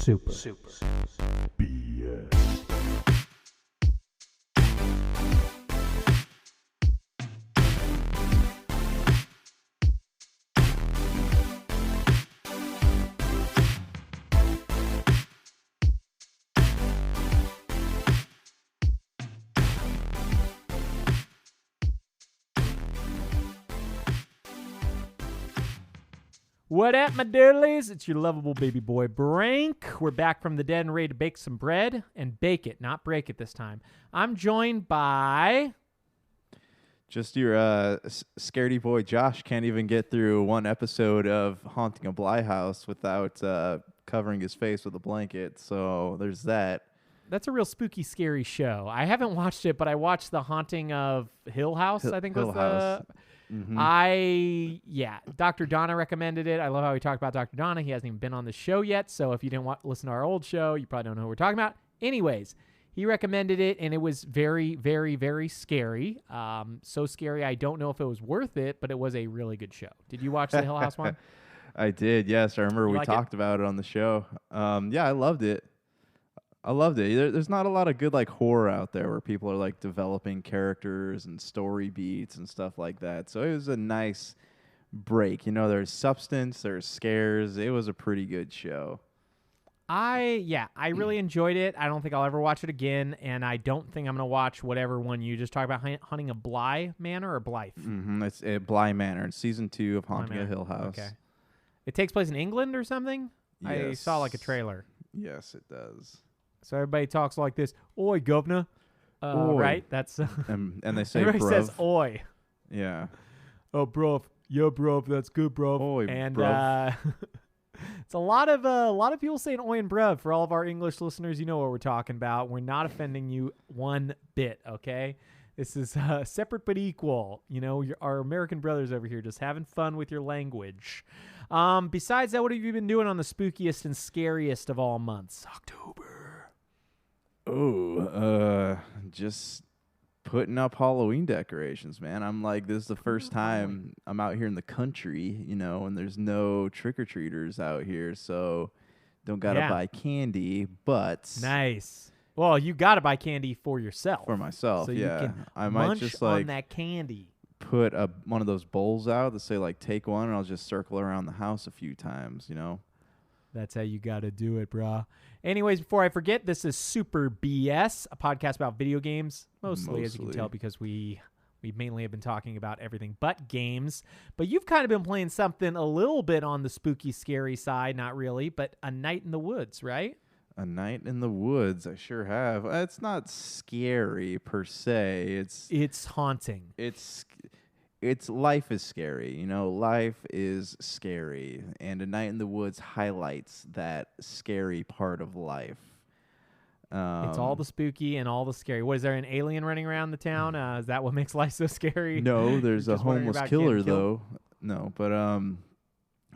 Super. BS. What up, my dudelies? It's your lovable baby boy, Brank. We're back from the dead and ready to bake some bread and bake it, not break it this time. I'm joined by... Just your scaredy boy Josh can't even get through one episode of Haunting a Bly House without covering his face with a blanket. So there's that. That's a real spooky, scary show. I haven't watched it, but I watched The Haunting of Hill House, I think Hill was House. the... Mm-hmm. Dr. Donna recommended it. I love how we talked about Dr. Donna. He hasn't even been on the show yet, so if you didn't listen to our old show, you probably don't know who we're talking about. Anyways, he recommended it, and it was very, very, very scary. So scary, I don't know if it was worth it, but it was a really good show. Did you watch the Hill House one? I did, yes. I remember we talked about it on the show. Yeah, I loved it. There's not a lot of good like horror out there where people are like developing characters and story beats and stuff like that. So it was a nice break. You know, there's substance, there's scares. It was a pretty good show. I really enjoyed it. I don't think I'll ever watch it again, and I don't think I'm going to watch whatever one you just talked about, Hunting a Bly Manor or Blythe? Mm-hmm. It's Bly Manor. It's season 2 of Haunting a Hill House. Okay. It takes place in England or something? Yes. I saw like a trailer. Yes, it does. So everybody talks like this. Oi, governor. Oi. Right? That's And they say everybody bruv. says oi. Yeah. Oh, bruv. Yeah, bruv. That's good, bruv. Oi, and bruv. it's a lot of people saying oi and bruv. For all of our English listeners, you know what we're talking about. We're not offending you one bit, okay? This is separate but equal. You know, our American brothers over here just having fun with your language. Besides that, what have you been doing on the spookiest and scariest of all months? October. Oh, just putting up Halloween decorations, man. I'm like, this is the first time I'm out here in the country, you know, and there's no trick-or-treaters out here, so don't got to buy candy, but... Nice. Well, you got to buy candy for yourself. For myself, so yeah. You can I might munch just, like, on that candy. Put one of those bowls out that say, like, take one, and I'll just circle around the house a few times, you know? That's how you got to do it, brah. Anyways, before I forget, this is Super BS, a podcast about video games, mostly. As you can tell, because we mainly have been talking about everything but games. But you've kind of been playing something a little bit on the spooky, scary side, not really, but A Night in the Woods, right? A Night in the Woods, I sure have. It's not scary per se. It's haunting. It's life is scary, you know. Life is scary, and A Night in the Woods highlights that scary part of life. It's all the spooky and all the scary. What, is there an alien running around the town? Is that what makes life so scary? No, there's a homeless killer though. No, but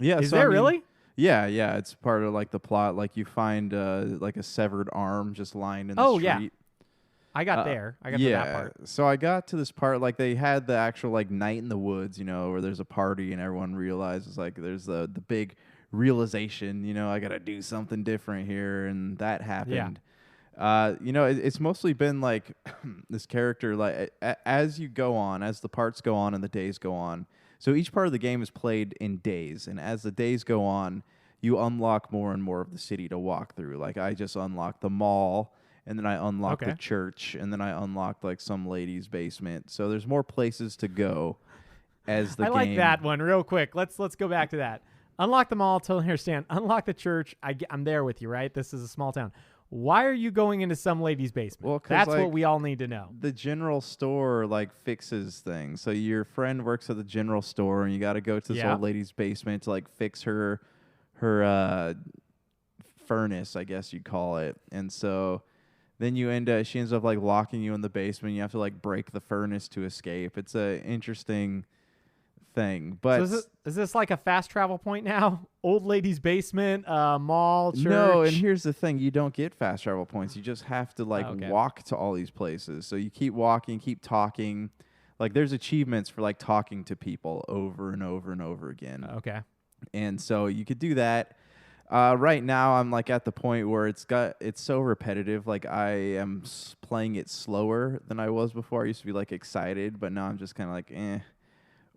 yeah. Is there really? Yeah. It's part of like the plot. Like you find like a severed arm just lying in the street. Yeah. I got there. I got to that part. So I got to this part, like they had the actual like Night in the Woods, you know, where there's a party and everyone realizes like there's the big realization, you know, I got to do something different here, and that happened. You know, it's mostly been like this character, like as you go on, as the parts go on and the days go on. So each part of the game is played in days, and as the days go on, you unlock more and more of the city to walk through. Like I just unlocked the mall. And then I unlocked the church, and then I unlocked like some lady's basement. So there's more places to go as the game. I like that one real quick. Let's go back to that. Unlock them all, totally understand. Unlock the church. I'm there with you, right? This is a small town. Why are you going into some lady's basement? Well, that's like, what we all need to know. The general store like fixes things. So your friend works at the general store, and you got to go to this old lady's basement to like fix her furnace, I guess you'd call it. And so then she ends up like locking you in the basement. You have to like break the furnace to escape. It's a interesting thing. But so is this like a fast travel point now? Old lady's basement, mall, church? No, and here's the thing. You don't get fast travel points. You just have to like walk to all these places. So you keep walking, keep talking. Like there's achievements for like talking to people over and over and over again. Okay. And so you could do that. Right now, I'm like at the point where it's so repetitive. Like I am playing it slower than I was before. I used to be like excited, but now I'm just kind of like, Okay.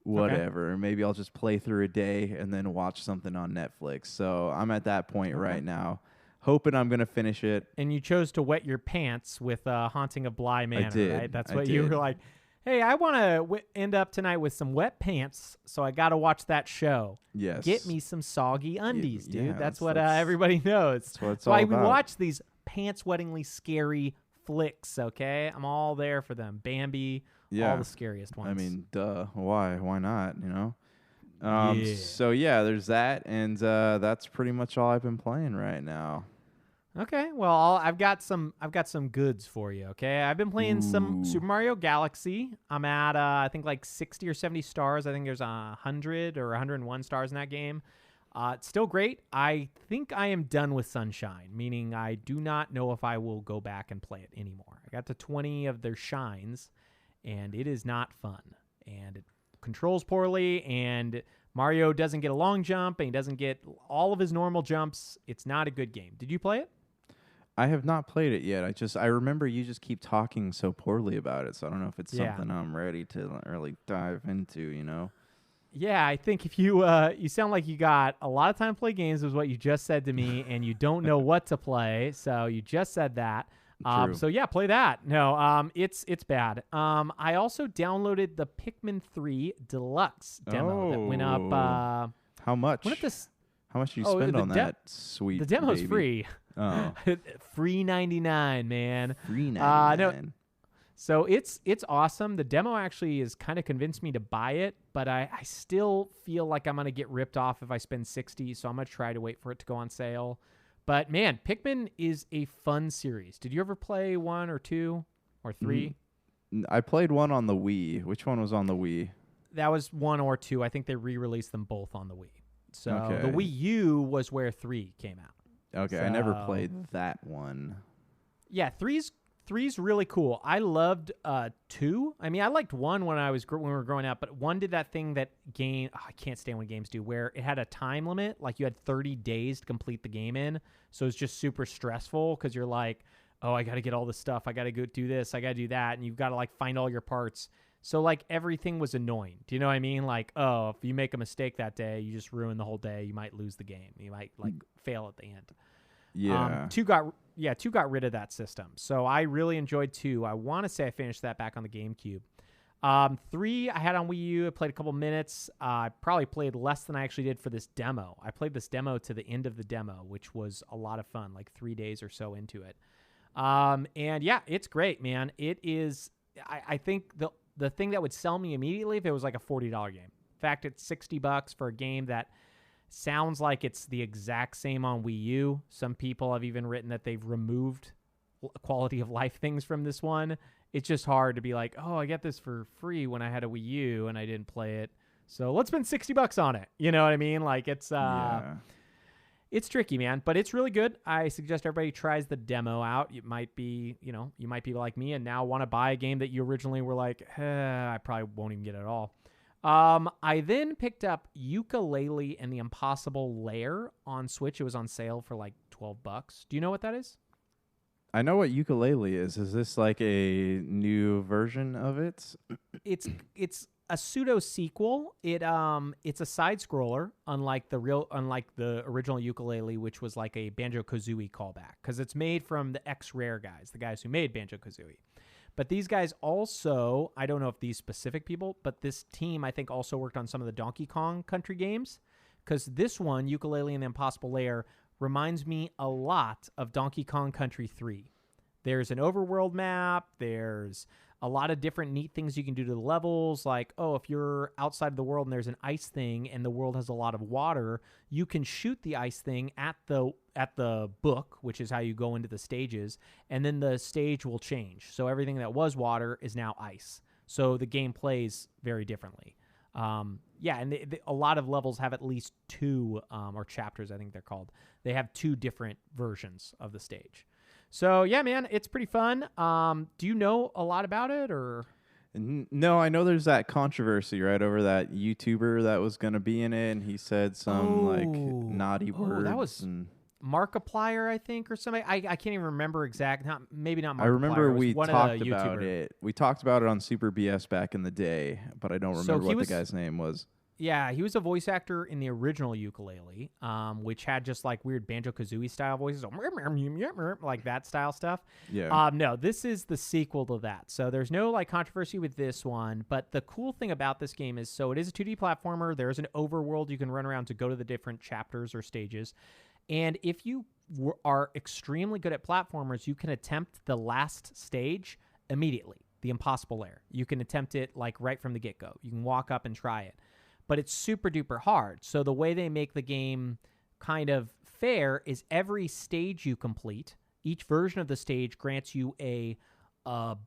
whatever. Maybe I'll just play through a day and then watch something on Netflix. So I'm at that point right now, hoping I'm gonna finish it. And you chose to wet your pants with Haunting of Bly Manor, right? That's I what you did. were like. Hey, I want to end up tonight with some wet pants, so I got to watch that show. Yes. Get me some soggy undies, dude. Yeah, that's what everybody knows. That's what it's why all we about. watch these pants-wettingly scary flicks, okay? I'm all there for them. Bambi, all the scariest ones. I mean, duh. Why? Why not? You know? Yeah. So, yeah, there's that. And that's pretty much all I've been playing right now. Okay, well, I've got some goods for you. Okay, I've been playing some Super Mario Galaxy. I'm at I think like 60 or 70 stars. I think there's 100 or 101 stars in that game. It's still great. I think I am done with Sunshine, meaning I do not know if I will go back and play it anymore. I got to 20 of their shines, and it is not fun. And it controls poorly, and Mario doesn't get a long jump, and he doesn't get all of his normal jumps. It's not a good game. Did you play it? I have not played it yet. I remember you just keep talking so poorly about it, so I don't know if it's something I'm ready to really dive into, you know? Yeah, I think if you you sound like you got a lot of time to play games is what you just said to me, and you don't know what to play, so you just said that. So yeah, play that. No, it's bad. I also downloaded the Pikmin 3 Deluxe demo that went up. How much? How much did you spend on that sweet The demo's baby? free. Oh. Free 99, man. Free 99. No, so it's awesome. The demo actually has kind of convinced me to buy it, but I still feel like I'm going to get ripped off if I spend 60, so I'm going to try to wait for it to go on sale. But man, Pikmin is a fun series. Did you ever play 1 or 2 or 3? I played 1 on the Wii. Which one was on the Wii? That was 1 or 2. I think they re-released them both on the Wii. So Okay. the Wii U was where 3 came out. Okay, I never played that one. Yeah, three's really cool. I loved 2. I mean, I liked 1 when we were growing up, but 1 did that thing that I can't stand when games do, where it had a time limit. Like you had 30 days to complete the game in, so it's just super stressful because you're like, oh, I got to get all this stuff. I got to go do this. I got to do that, and you've got to like find all your parts. So like everything was annoying. Do you know what I mean? Like, oh, if you make a mistake that day, you just ruin the whole day. You might lose the game. You might like fail at the end. Yeah. 2 got rid of that system. So I really enjoyed 2. I want to say I finished that back on the GameCube. 3 I had on Wii U. I played a couple minutes. I probably played less than I actually did for this demo. I played this demo to the end of the demo, which was a lot of fun, like 3 days or so into it. And yeah, it's great, man. It is. I think the thing that would sell me immediately if it was like a $40 game. In fact, it's $60 for a game that sounds like it's the exact same on Wii U. Some people have even written that they've removed quality of life things from this one. It's just hard to be like, oh, I get this for free when I had a Wii U and I didn't play it. So let's spend $60 on it. You know what I mean? Like it's tricky, man, but it's really good. I suggest everybody tries the demo out. You might be like me and now want to buy a game that you originally were like, I probably won't even get it at all. I then picked up Yooka-Laylee and the Impossible Lair on Switch. It was on sale for like $12. Do you know what that is? I know what Yooka-Laylee is. Is this like a new version of it? It's a pseudo sequel. It's a side scroller, unlike the original Yooka-Laylee, which was like a Banjo-Kazooie callback, because it's made from the X-Rare guys, the guys who made Banjo-Kazooie. But these guys also, I don't know if these specific people, but this team I think also worked on some of the Donkey Kong Country games, because this one, Yooka-Laylee and the Impossible Lair, reminds me a lot of Donkey Kong Country 3. There's an overworld map. There's a lot of different neat things you can do to the levels. Like, oh, if you're outside of the world and there's an ice thing and the world has a lot of water, you can shoot the ice thing at the book, which is how you go into the stages, and then the stage will change. So everything that was water is now ice. So the game plays very differently. And a lot of levels have at least 2, or chapters, I think they're called. They have 2 different versions of the stage. So, yeah, man, it's pretty fun. Do you know a lot about it, or? No, I know there's that controversy right over that YouTuber that was going to be in it, and he said some like naughty words. That was Markiplier, I think, or something. I can't even remember exact. Maybe not Markiplier. I remember we talked about it. We talked about it on Super BS back in the day, but I don't remember what the guy's name was. Yeah, he was a voice actor in the original Yooka-Laylee, which had just like weird Banjo-Kazooie style voices, like that style stuff. Yeah. No, this is the sequel to that. So there's no like controversy with this one. But the cool thing about this game is, so it is a 2D platformer. There's an overworld you can run around to go to the different chapters or stages. And if you are extremely good at platformers, you can attempt the last stage immediately, the impossible lair. You can attempt it like right from the get-go. You can walk up and try it. But it's super duper hard. So the way they make the game kind of fair is every stage you complete, each version of the stage grants you a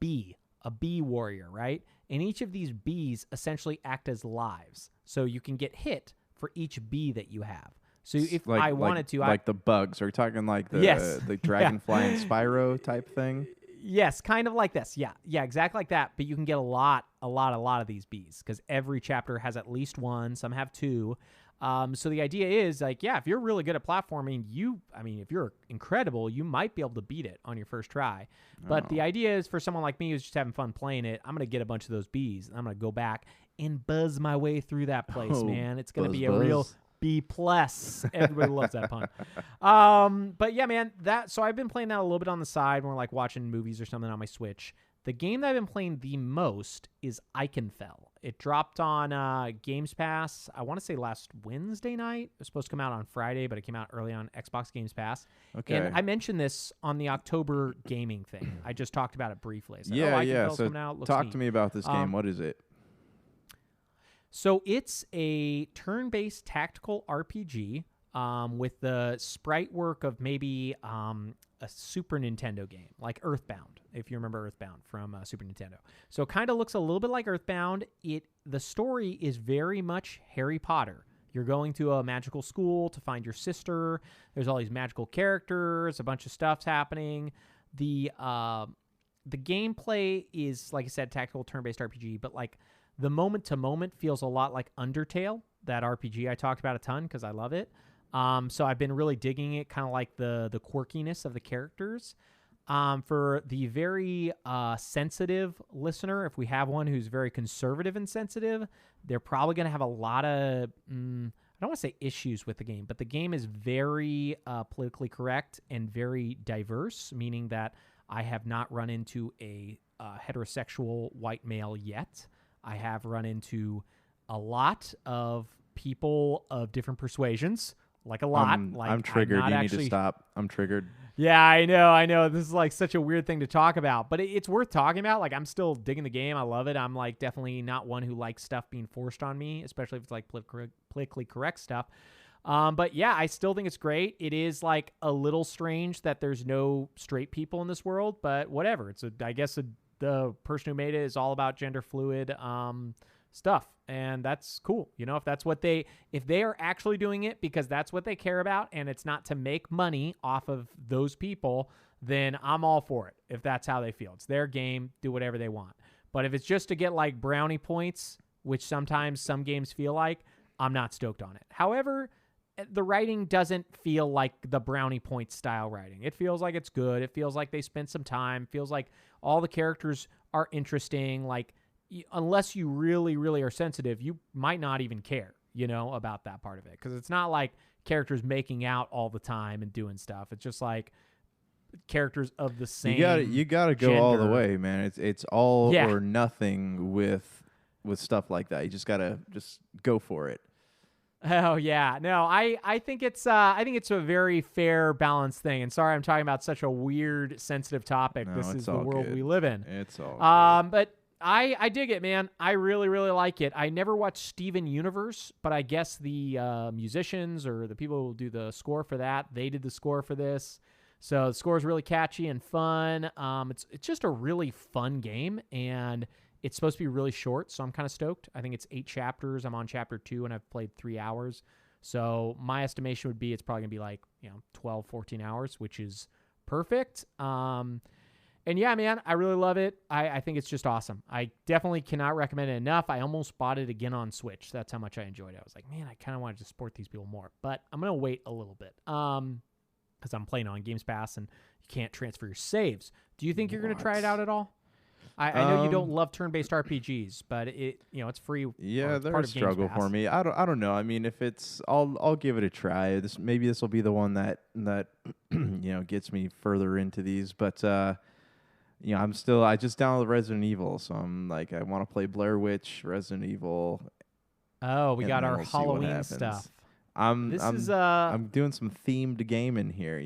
bee warrior, right? And each of these bees essentially act as lives. So you can get hit for each bee that you have. So if I wanted to... Like the bugs. Are you talking like the Dragonfly and Spyro type thing? Yes, kind of like this. Yeah, exactly like that. But you can get a lot of these bees because every chapter has at least one. Some have two. So the idea is like, yeah, if you're really good at platforming, if you're incredible, you might be able to beat it on your first try. But the idea is for someone like me who's just having fun playing it, I'm going to get a bunch of those bees. And I'm going to go back and buzz my way through that place, man. It's going to be a real... B+. Everybody loves that pun. But yeah, man, so I've been playing that a little bit on the side when we're like watching movies or something on my Switch. The game that I've been playing the most is Ikenfell. It dropped on Games Pass, I want to say last Wednesday night. It was supposed to come out on Friday, but it came out early on Xbox Games Pass. Okay. And I mentioned this on the October gaming thing. I just talked about it briefly. So, so coming out. Talk to me about this game. What is it? So it's a turn-based tactical RPG with the sprite work of maybe a Super Nintendo game, like Earthbound, if you remember Earthbound from Super Nintendo. So it kind of looks a little bit like Earthbound. The story is very much Harry Potter. You're going to a magical school to find your sister. There's all these magical characters. A bunch of stuff's happening. The gameplay is, like I said, tactical turn-based RPG, but like the moment-to-moment feels a lot like Undertale, that RPG I talked about a ton because I love it. So I've been really digging it, kind of like the quirkiness of the characters. For the very sensitive listener, if we have one who's very conservative and sensitive, they're probably going to have a lot of, I don't want to say issues with the game, but the game is very politically correct and very diverse, meaning that I have not run into a heterosexual white male yet. I have run into a lot of people of different persuasions, like a lot. I'm triggered. You need to stop. I'm triggered. Yeah, I know. This is like such a weird thing to talk about, but it's worth talking about. Like, I'm still digging the game. I love it. I'm like definitely not one who likes stuff being forced on me, especially if it's like politically correct stuff. But yeah, I still think it's great. It is like a little strange that there's no straight people in this world, but whatever. I guess the person who made it is all about gender fluid stuff, and that's cool. If they are actually doing it because that's what they care about and it's not to make money off of those people, then I'm all for it. If that's how they feel, it's their game, do whatever they want. But if it's just to get like brownie points, which sometimes some games feel like, I'm not stoked on it. However, the writing doesn't feel like the brownie point style writing. It feels like it's good. It feels like they spent some time. It feels like all the characters are interesting. Like, unless you really, really are sensitive, you might not even care, about that part of it. Because it's not like characters making out all the time and doing stuff. It's just like characters of the same You gotta go gender. all the way, man. It's all or nothing with stuff like that. You just gotta go for it. Oh yeah, no, I think it's a very fair, balanced thing. And sorry, I'm talking about such a weird, sensitive topic. No, this is the world good. we live in. It's all good. But I dig it, man. I really, really like it. I never watched Steven Universe, but I guess the musicians or the people who do the score for that, they did the score for this. So the score is really catchy and fun. It's just a really fun game, and it's supposed to be really short, so I'm kind of stoked. I think it's 8 chapters. I'm on chapter 2, and I've played 3 hours. So my estimation would be it's probably going to be like 12, 14 hours, which is perfect. And yeah, man, I really love it. I think it's just awesome. I definitely cannot recommend it enough. I almost bought it again on Switch. That's how much I enjoyed it. I was like, man, I kind of wanted to support these people more. But I'm going to wait a little bit because I'm playing on Games Pass and you can't transfer your saves. Do you think you're going to try it out at all? I know you don't love turn-based RPGs, but it's free. Yeah, it's they're part a of Games struggle Pass. for me. I don't know. I mean, if it's, I'll give it a try. Maybe this will be the one that gets me further into these. But I just downloaded Resident Evil, so I'm like, I want to play Blair Witch, Resident Evil. Oh, we got our we'll see what Halloween happens. stuff. I'm doing some themed gaming here.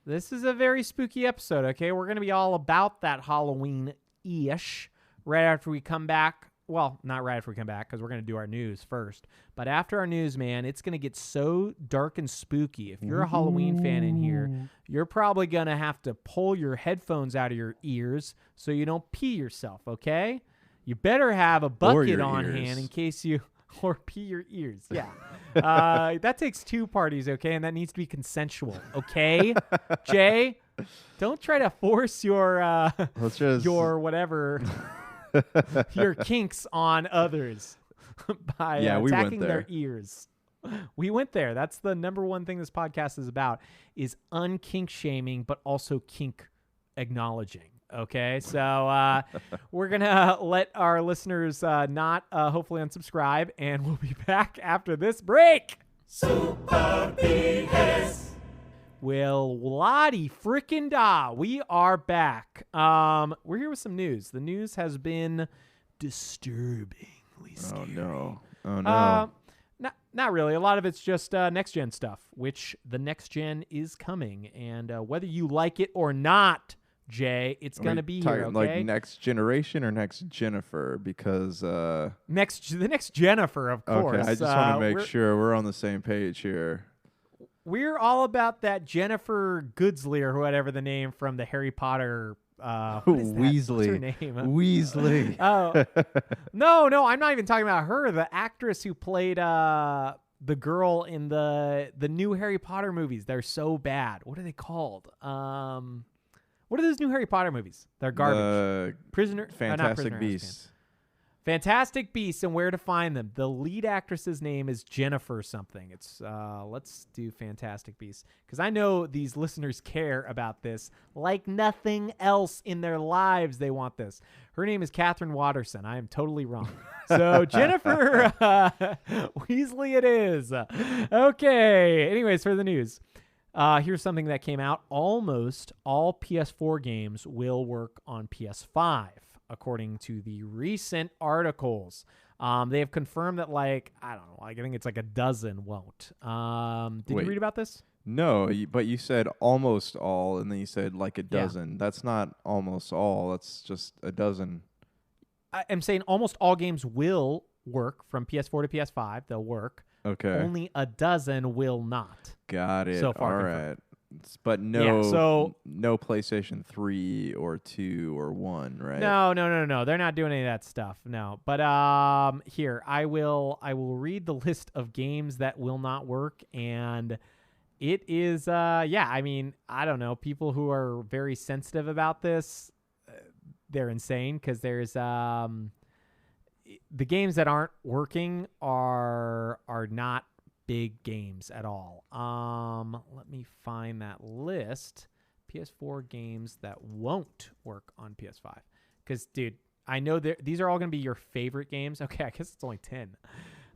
This is a very spooky episode. Okay, we're gonna be all about that Halloween-ish. Right after we come back. Well, not right after we come back because we're going to do our news first. But after our news, man, it's going to get so dark and spooky. If you're a Halloween fan in here, you're probably going to have to pull your headphones out of your ears so you don't pee yourself, okay? You better have a bucket on hand in case you... Or pee your ears, yeah. That takes two parties, okay? And that needs to be consensual, okay? Jay, don't try to force your your whatever... your kinks on others by attacking their ears. We went there. That's the number one thing this podcast is about, is unkink shaming, but also kink acknowledging. Okay, so we're going to let our listeners not hopefully unsubscribe, and we'll be back after this break. Super BS. Well, Lottie frickin' da, we are back. We're here with some news. The news has been disturbingly scary. Oh no. Not really. A lot of it's just next-gen stuff, which the next-gen is coming. And whether you like it or not, Jay, it's going to be here, okay? Like next generation or next Jennifer? Because... the next Jennifer, of course. Okay, I just want to make sure we're on the same page here. We're all about that Jennifer Goodsley or whatever the name from the Harry Potter. Weasley. What's her name? Weasley. Oh, no, I'm not even talking about her. The actress who played the girl in the new Harry Potter movies. They're so bad. What are they called? What are those new Harry Potter movies? They're garbage. Fantastic Beasts. Fantastic Beasts and Where to Find Them. The lead actress's name is Jennifer something. It's let's do Fantastic Beasts because I know these listeners care about this like nothing else in their lives. They want this. Her name is Catherine Watterson. I am totally wrong. So Jennifer Weasley it is. Okay. Anyways, for the news. Here's something that came out. Almost all PS4 games will work on PS5. According to the recent articles. They have confirmed that, I don't know, I think it's like a dozen won't. Did you read about this? No, but you said almost all, and then you said like a dozen. Yeah. That's not almost all. That's just a dozen. I'm saying almost all games will work from PS4 to PS5. They'll work. Okay. Only a dozen will not. Got it. So far all confirmed. Right. But no PlayStation 3 or 2 or 1, right? No. They're not doing any of that stuff. No. But here, I will read the list of games that will not work, and it is I mean, I don't know, people who are very sensitive about this, they're insane because there's the games that aren't working are not big games at all. Let me find that list. PS4 games that won't work on PS5. Because, dude, I know these are all going to be your favorite games. Okay, I guess it's only 10.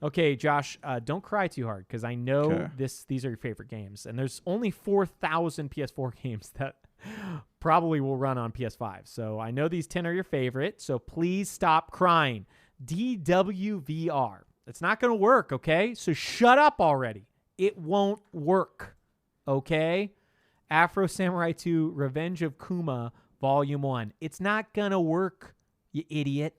Okay, Josh, don't cry too hard because I know these are your favorite games. And there's only 4,000 PS4 games that probably will run on PS5. So I know these 10 are your favorite. So please stop crying. DWVR. It's not going to work, okay? So shut up already. It won't work, okay? Afro Samurai 2 Revenge of Kuma Volume 1. It's not going to work, you idiot.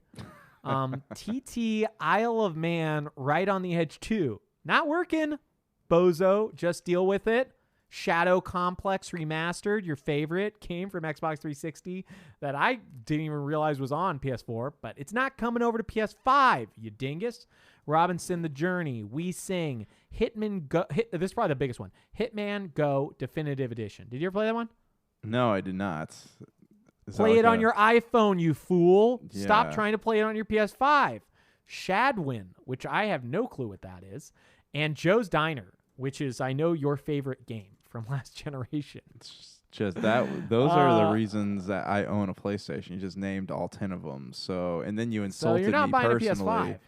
TT Isle of Man Right on the Edge 2. Not working. Bozo, just deal with it. Shadow Complex Remastered, your favorite, came from Xbox 360 that I didn't even realize was on PS4, but it's not coming over to PS5, you dingus. Robinson the Journey, We Sing, Hitman Go. This is probably the biggest one. Hitman Go Definitive Edition. Did you ever play that one? No, I did not. Play it on your iPhone, you fool. Yeah. Stop trying to play it on your PS5. Shadwin, which I have no clue what that is, and Joe's Diner, which is, I know, your favorite game from last generation. It's just that. Those are the reasons that I own a PlayStation. You just named all 10 of them. So, and then you insulted you're not me buying a personally PS5.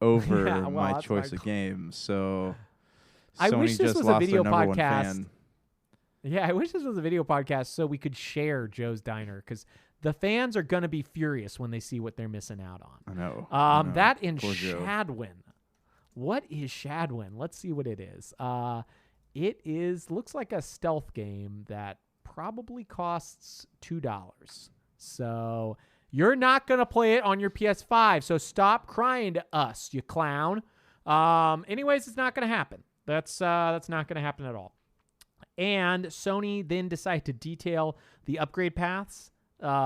over Yeah, well, my that's choice my of games. So, I Sony wish this just was a lost video their number one podcast. fan. Yeah, I wish this was a video podcast so we could share Joe's Diner, because the fans are going to be furious when they see what they're missing out on. I know. That in Poor Joe. Shadwin. What is Shadwin? Let's see what it is. It looks like a stealth game that probably costs $2. So you're not going to play it on your PS5, so stop crying to us, you clown. Anyways, it's not going to happen. That's not going to happen at all. And Sony then decided to detail the upgrade paths,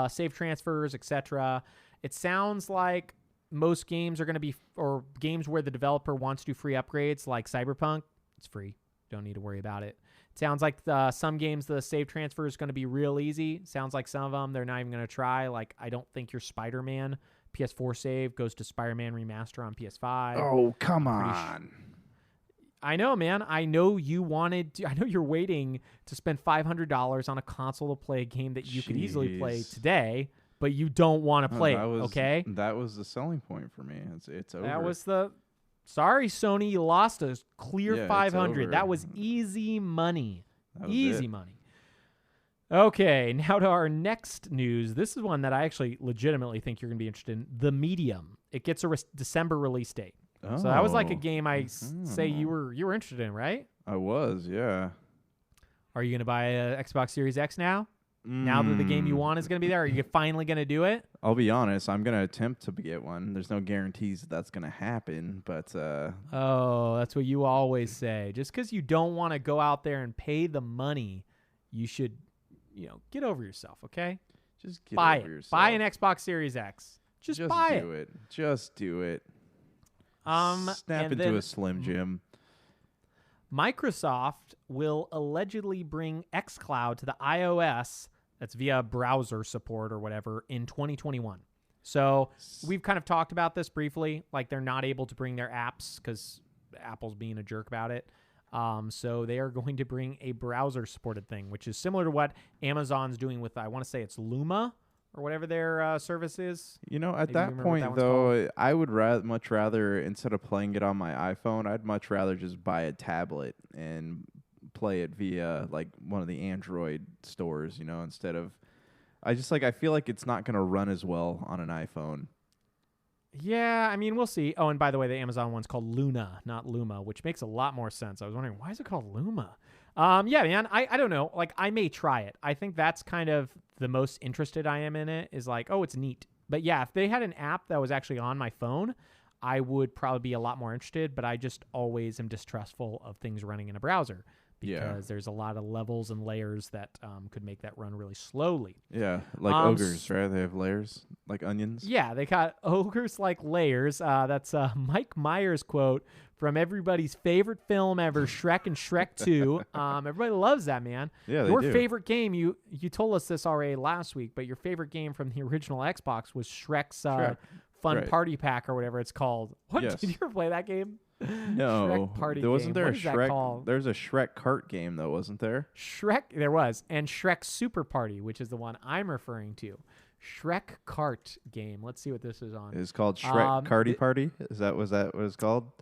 save transfers, etc. It sounds like most games are going to be, or games where the developer wants to do free upgrades, like Cyberpunk. It's free. Don't need to worry about it. It sounds like some games, the save transfer is going to be real easy. Sounds like some of them, they're not even going to try. Like, I don't think your Spider-Man PS4 save goes to Spider-Man Remaster on PS5. Oh, come on. I know, man. I know you I know you're waiting to spend $500 on a console to play a game that you could easily play today, but you don't want to play it, okay? That was the selling point for me. It's over. That was sorry, Sony, you lost a clear Yeah, it's 500. over. That was easy money. That was Easy it. money. Okay, now to our next news. This is one that I actually legitimately think you're going to be interested in. The Medium. It gets a December release date. Oh. So that was like a game I say you were interested in, right? I was, yeah. Are you going to buy a Xbox Series X now? Now that the game you want is going to be there? Are you finally going to do it? I'll be honest. I'm going to attempt to get one. There's no guarantees that's going to happen, but... Oh, that's what you always say. Just because you don't want to go out there and pay the money, you should, get over yourself, okay? Just get buy over it. yourself. Buy an Xbox Series X. Just buy it. do it. Just do it. Snap and into then a Slim Jim. Microsoft will allegedly bring xCloud to the iOS, that's via browser support or whatever, in 2021. So we've kind of talked about this briefly, like they're not able to bring their apps because Apple's being a jerk about it. So they are going to bring a browser supported thing, which is similar to what Amazon's doing with, I want to say it's Luma or whatever their service is. At Maybe that you point, remember what that one's though, I would much rather, instead of playing it on my iPhone, I'd much rather just buy a tablet and play it via like one of the Android stores, instead of... I feel like it's not going to run as well on an iPhone. Yeah, I mean, we'll see. Oh, and by the way, the Amazon one's called Luna, not Luma, which makes a lot more sense. I was wondering, why is it called Luma? Yeah, man, I don't know. Like, I may try it. I think that's kind of the most interested I am in it, is like, oh, it's neat. But yeah, if they had an app that was actually on my phone, I would probably be a lot more interested, but I just always am distrustful of things running in a browser. Because there's a lot of levels and layers that could make that run really slowly. Yeah, like ogres, right? They have layers, like onions. Yeah, they got ogres like layers. That's a Mike Myers quote from everybody's favorite film ever, Shrek and Shrek 2. Everybody loves that, man. Yeah, they Your do. favorite game, you told us this already last week, but your favorite game from the original Xbox was Shrek's Fun Party Pack or whatever it's called. What? Yes. Did you ever play that game? No, Shrek Party wasn't game. there What a is that Shrek? called? There's a Shrek kart game though, wasn't there? Shrek, there was, and Shrek Super Party, which is the one I'm referring to. Shrek Kart game. Let's see what this is on. It's called Shrek Karty Party. Was that what it's called?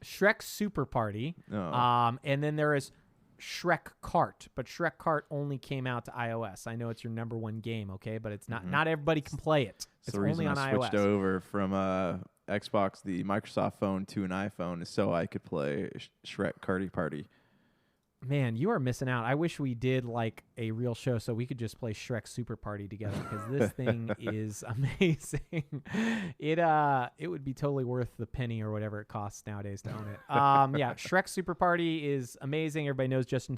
Shrek Super Party. Oh. And then there is Shrek Kart, but Shrek Kart only came out to iOS. I know it's your number one game, okay, but it's not. Not everybody can play it. It's It's the reason only on I switched iOS. over from Xbox, the Microsoft phone, to an iPhone, is so I could play Shrek Karty Party. Man, you are missing out. I wish we did like a real show so we could just play Shrek Super Party together, because this thing is amazing. It would be totally worth the penny or whatever it costs nowadays to own it. Yeah, Shrek Super Party is amazing. Everybody knows Justin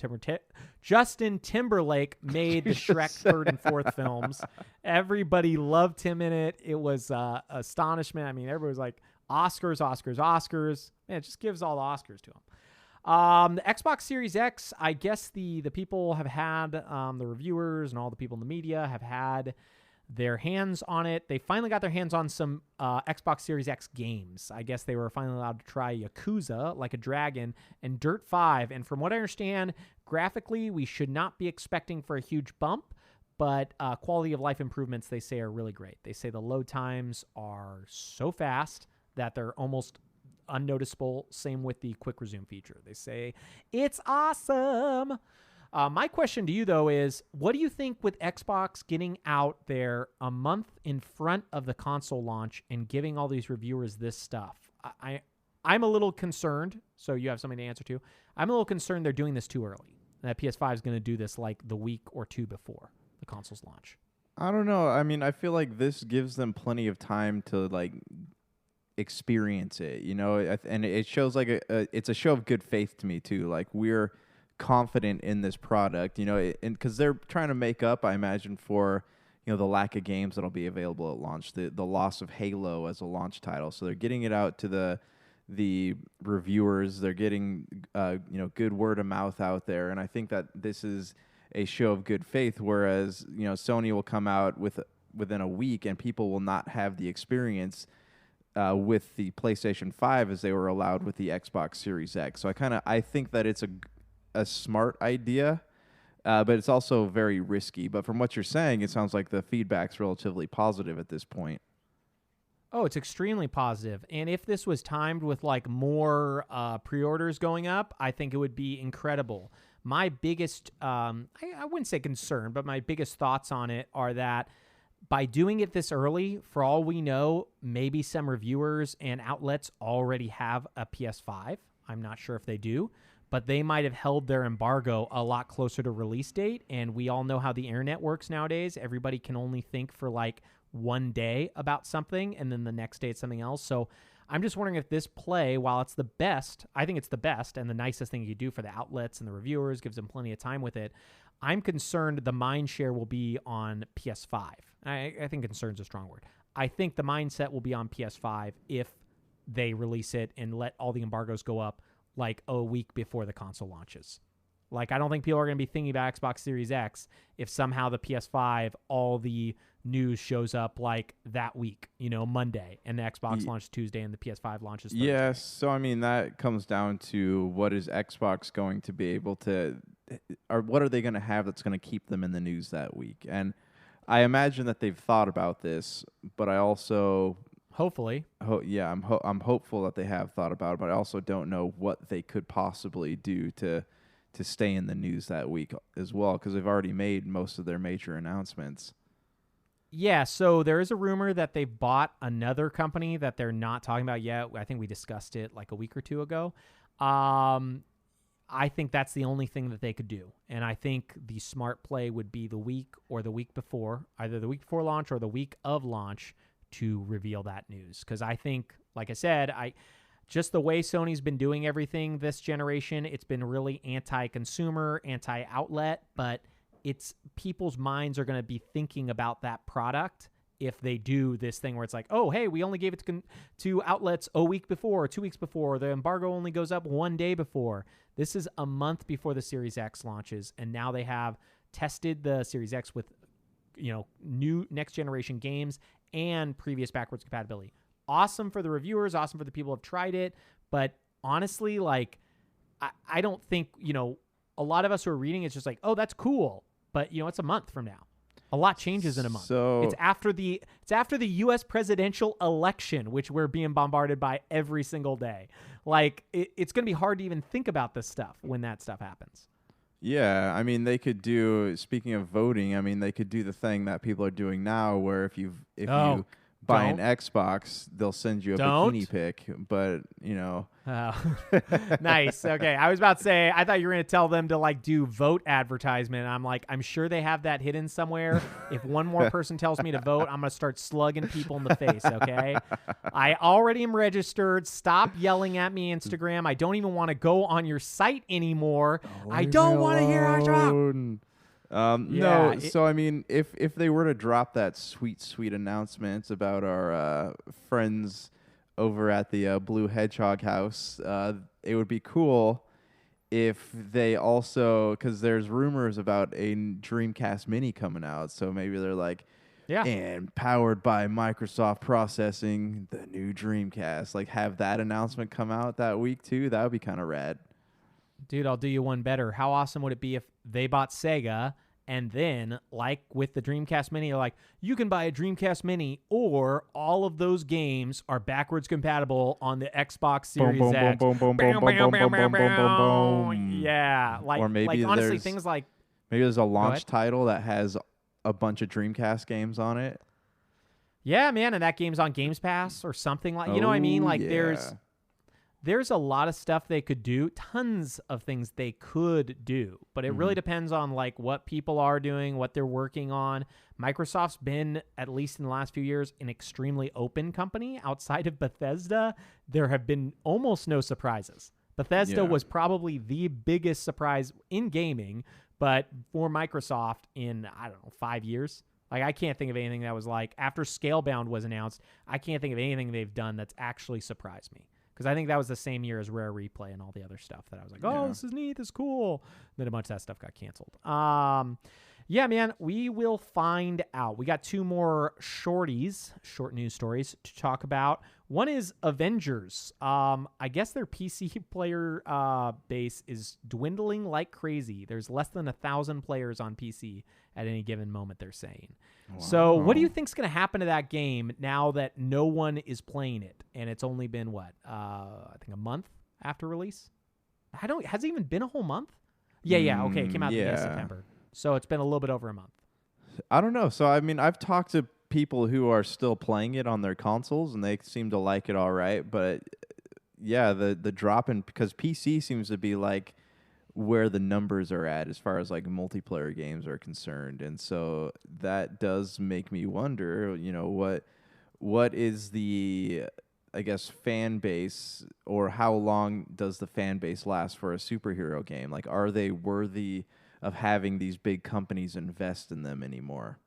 Timberlake made the Shrek third and fourth films. Everybody loved him in it. It was astonishment. I mean, everybody was like, Oscars, Oscars, Oscars. Man, it just gives all the Oscars to him. The Xbox Series X, I guess the people have had, the reviewers and all the people in the media have had their hands on it. They finally got their hands on some Xbox Series X games. I guess they were finally allowed to try Yakuza, Like a Dragon, and Dirt 5. And from what I understand, graphically, we should not be expecting for a huge bump, but quality of life improvements, they say, are really great. They say the load times are so fast that they're almost unnoticeable. Same with the quick resume feature. They say it's awesome. My question to you, though, is what do you think with Xbox getting out there a month in front of the console launch and giving all these reviewers this stuff? I'm a little concerned, so you have something to answer to. I'm a little concerned they're doing this too early, and that PS5 is going to do this like the week or two before the console's launch. I don't know. I mean, I feel like this gives them plenty of time to like experience it, you know, and it shows like it's a show of good faith to me too. Like we're confident in this product, you know, and because they're trying to make up, I imagine, for the lack of games that'll be available at launch, the loss of Halo as a launch title. So they're getting it out to the reviewers. They're getting good word of mouth out there, and I think that this is a show of good faith. Whereas Sony will come out within a week, and people will not have the experience with the PlayStation 5 as they were allowed with the Xbox Series X. So I think that it's a smart idea, but it's also very risky. But from what you're saying, it sounds like the feedback's relatively positive at this point. Oh, it's extremely positive. And if this was timed with like more pre-orders going up, I think it would be incredible. My biggest, I wouldn't say concern, but my biggest thoughts on it are that by doing it this early, for all we know, maybe some reviewers and outlets already have a PS5. I'm not sure if they do, but they might have held their embargo a lot closer to release date. And we all know how the internet works nowadays. Everybody can only think for like one day about something, and then the next day it's something else. So I'm just wondering if this play, while it's the best, I think it's the best and the nicest thing you do for the outlets and the reviewers, gives them plenty of time with it. I'm concerned the mind share will be on PS5. I think concern's a strong word. I think the mindset will be on PS5 if they release it and let all the embargoes go up like a week before the console launches. Like, I don't think people are going to be thinking about Xbox Series X if somehow the PS5, all the news shows up like that week, Monday, and the Xbox launches Tuesday and the PS5 launches Thursday. Yes, so I mean, that comes down to what is Xbox going to be able to, or what are they going to have that's going to keep them in the news that week? And I imagine that they've thought about this, but I also... Hopefully. I'm hopeful that they have thought about it, but I also don't know what they could possibly do to stay in the news that week as well, because they've already made most of their major announcements. Yeah, so there is a rumor that they bought another company that they're not talking about yet. I think we discussed it like a week or two ago. I think that's the only thing that they could do. And I think the smart play would be the week or the week before, either the week before launch or the week of launch, to reveal that news. Because I think, like I said, just the way Sony's been doing everything this generation, it's been really anti-consumer, anti-outlet, but it's people's minds are going to be thinking about that product if they do this thing where it's like, oh, hey, we only gave it to outlets a week before or 2 weeks before. The embargo only goes up one day before. This is a month before the Series X launches, and now they have tested the Series X with new next generation games and previous backwards compatibility. Awesome for the reviewers, awesome for the people who have tried it, but honestly, like, I don't think, a lot of us who are reading it's just like, oh, that's cool, but it's a month from now. A lot changes in a month. So it's after the U.S. presidential election, which we're being bombarded by every single day. Like, it's going to be hard to even think about this stuff when that stuff happens. Yeah, I mean, they could do, speaking of voting, I mean, they could do the thing that people are doing now where if you buy an Xbox, they'll send you a bikini pic, but, Oh. Nice. Okay, I was about to say, I thought you were going to tell them to, like, do vote advertisement. I'm like, I'm sure they have that hidden somewhere. If one more person tells me to vote, I'm going to start slugging people in the face, okay? I already am registered. Stop yelling at me, Instagram. I don't even want to go on your site anymore. I don't want to hear our talk. No, so I mean, if they were to drop that sweet announcement about our friends over at the Blue Hedgehog house, it would be cool if they also, because there's rumors about a Dreamcast Mini coming out, so maybe they're like, Yeah. And powered by Microsoft processing, the new Dreamcast. Like, have that announcement come out that week, too? That would be kind of rad. Dude, I'll do you one better. How awesome would it be if they bought Sega and then, like with the Dreamcast Mini, you're like, you can buy a Dreamcast Mini or all of those games are backwards compatible on the Xbox Series X. Yeah. Or maybe honestly, things like... Maybe there's a launch title that has a bunch of Dreamcast games on it. Yeah, man, and that game's on Games Pass or something like... You know what I mean? Like, yeah. There's a lot of stuff they could do, tons of things they could do, but it really depends on like what people are doing, what they're working on. Microsoft's been, at least in the last few years, an extremely open company. Outside of Bethesda, there have been almost no surprises. Bethesda was probably the biggest surprise in gaming, but for Microsoft in, 5 years. Like, I can't think of anything that was like, after Scalebound was announced, I can't think of anything they've done that's actually surprised me. Because I think that was the same year as Rare Replay and all the other stuff that I was like, oh, this is neat, this is cool. Then a bunch of that stuff got canceled. Yeah, man, we will find out. We got 2 more short news stories to talk about. One is Avengers. I guess their PC player base is dwindling like crazy. There's less than 1,000 players on PC at any given moment, they're saying. Wow. So what do you think's going to happen to that game now that no one is playing it? And it's only been, I think a month after release? Has it even been a whole month? Yeah, okay. It came out at the end of September. So it's been a little bit over a month. I don't know. So, I mean, I've talked to people who are still playing it on their consoles, and they seem to like it all right. But, yeah, the drop in... Because PC seems to be, like, where the numbers are at as far as, like, multiplayer games are concerned. And so that does make me wonder, you know, what is the... I guess, fan base, or how long does the fan base last for a superhero game? Like, are they worthy of having these big companies invest in them anymore?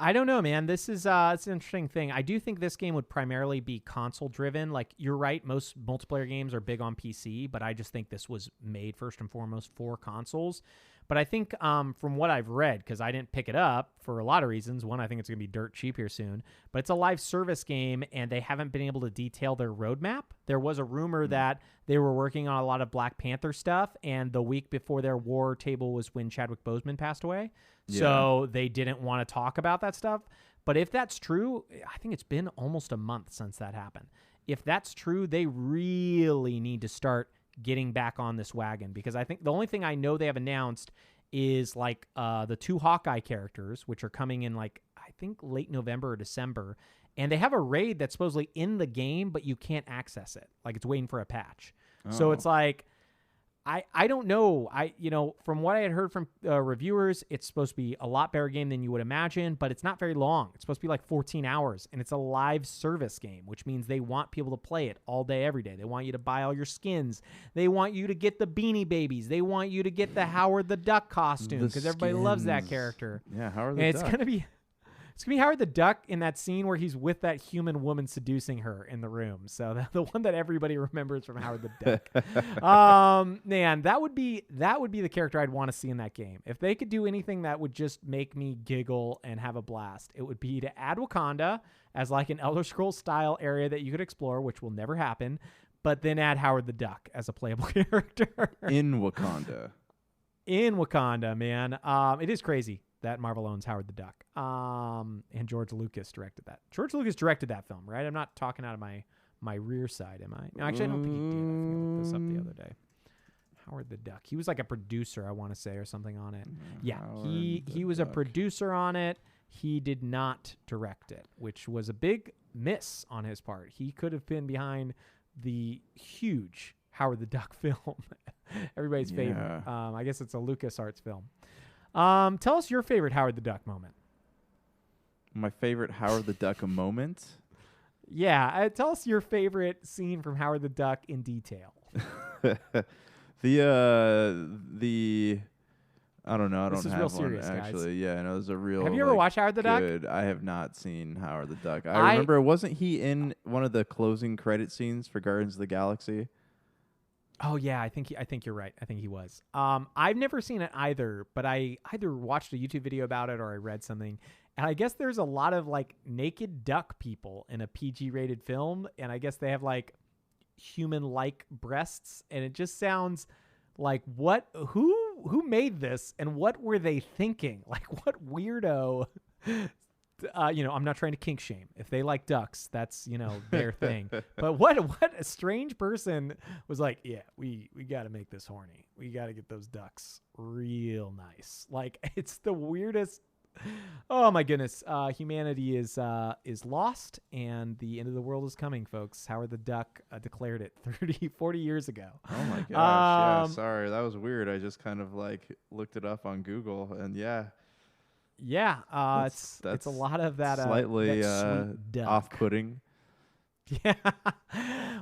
I don't know, man. This is it's an interesting thing. I do think this game would primarily be console driven. Like, you're right, most multiplayer games are big on PC, but I just think this was made first and foremost for consoles. But I think from what I've read, because I didn't pick it up for a lot of reasons. One, I think it's going to be dirt cheap here soon. But it's a live service game, and they haven't been able to detail their roadmap. There was a rumor that they were working on a lot of Black Panther stuff, and the week before their war table was when Chadwick Boseman passed away. Yeah. So they didn't want to talk about that stuff. But if that's true, I think it's been almost a month since that happened. If that's true, they really need to start getting back on this wagon, because I think the only thing I know they have announced is like the 2 Hawkeye characters, which are coming in like, I think late November or December. And they have a raid that's supposedly in the game, but you can't access it. Like, it's waiting for a patch. So it's like, I don't know. From what I had heard from reviewers, it's supposed to be a lot better game than you would imagine, but it's not very long. It's supposed to be like 14 hours, and it's a live service game, which means they want people to play it all day, every day. They want you to buy all your skins. They want you to get the Beanie Babies. They want you to get the Howard the Duck costume, because everybody loves that character. Yeah, Howard the Duck. It's going to be Howard the Duck in that scene where he's with that human woman seducing her in the room. So the one that everybody remembers from Howard the Duck. Man, that would be the character I'd want to see in that game. If they could do anything that would just make me giggle and have a blast, it would be to add Wakanda as like an Elder Scrolls style area that you could explore, which will never happen, but then add Howard the Duck as a playable character. In Wakanda. In Wakanda, man. It is crazy that Marvel owns Howard the Duck. And George Lucas directed that. George Lucas directed that film, right? I'm not talking out of my rear side, am I? No, actually, I don't think he did. I think I looked this up the other day. Howard the Duck. He was like a producer, I want to say, or something on it. Yeah, he was a producer on it. He did not direct it, which was a big miss on his part. He could have been behind the huge Howard the Duck film. Everybody's favorite. I guess it's a LucasArts film. Tell us your favorite Howard the Duck moment. My favorite Howard the Duck moment? Yeah, tell us your favorite scene from Howard the Duck in detail. I don't know. I this don't is have real serious, one actually. Guys. Yeah, no, it was a real. Have you ever watched Howard the Duck? I have not seen Howard the Duck. I remember, wasn't he in one of the closing credit scenes for Guardians of the Galaxy? Oh yeah, I think you're right. I think he was. I've never seen it either, but I either watched a YouTube video about it or I read something. And I guess there's a lot of like naked duck people in a PG rated film, and I guess they have like human like breasts, and it just sounds like who made this and what were they thinking? Like what weirdo I'm not trying to kink shame. If they like ducks, that's, their thing. But what a strange person was like, yeah, we got to make this horny. We got to get those ducks real nice. Like it's the weirdest. Oh my goodness. Humanity is lost and the end of the world is coming, folks. Howard the Duck declared it 40 years ago. Oh my gosh. Yeah, sorry. That was weird. I just kind of like looked it up on Google and yeah. Yeah, it's a lot of that slightly that sweet duck. off-putting. Yeah.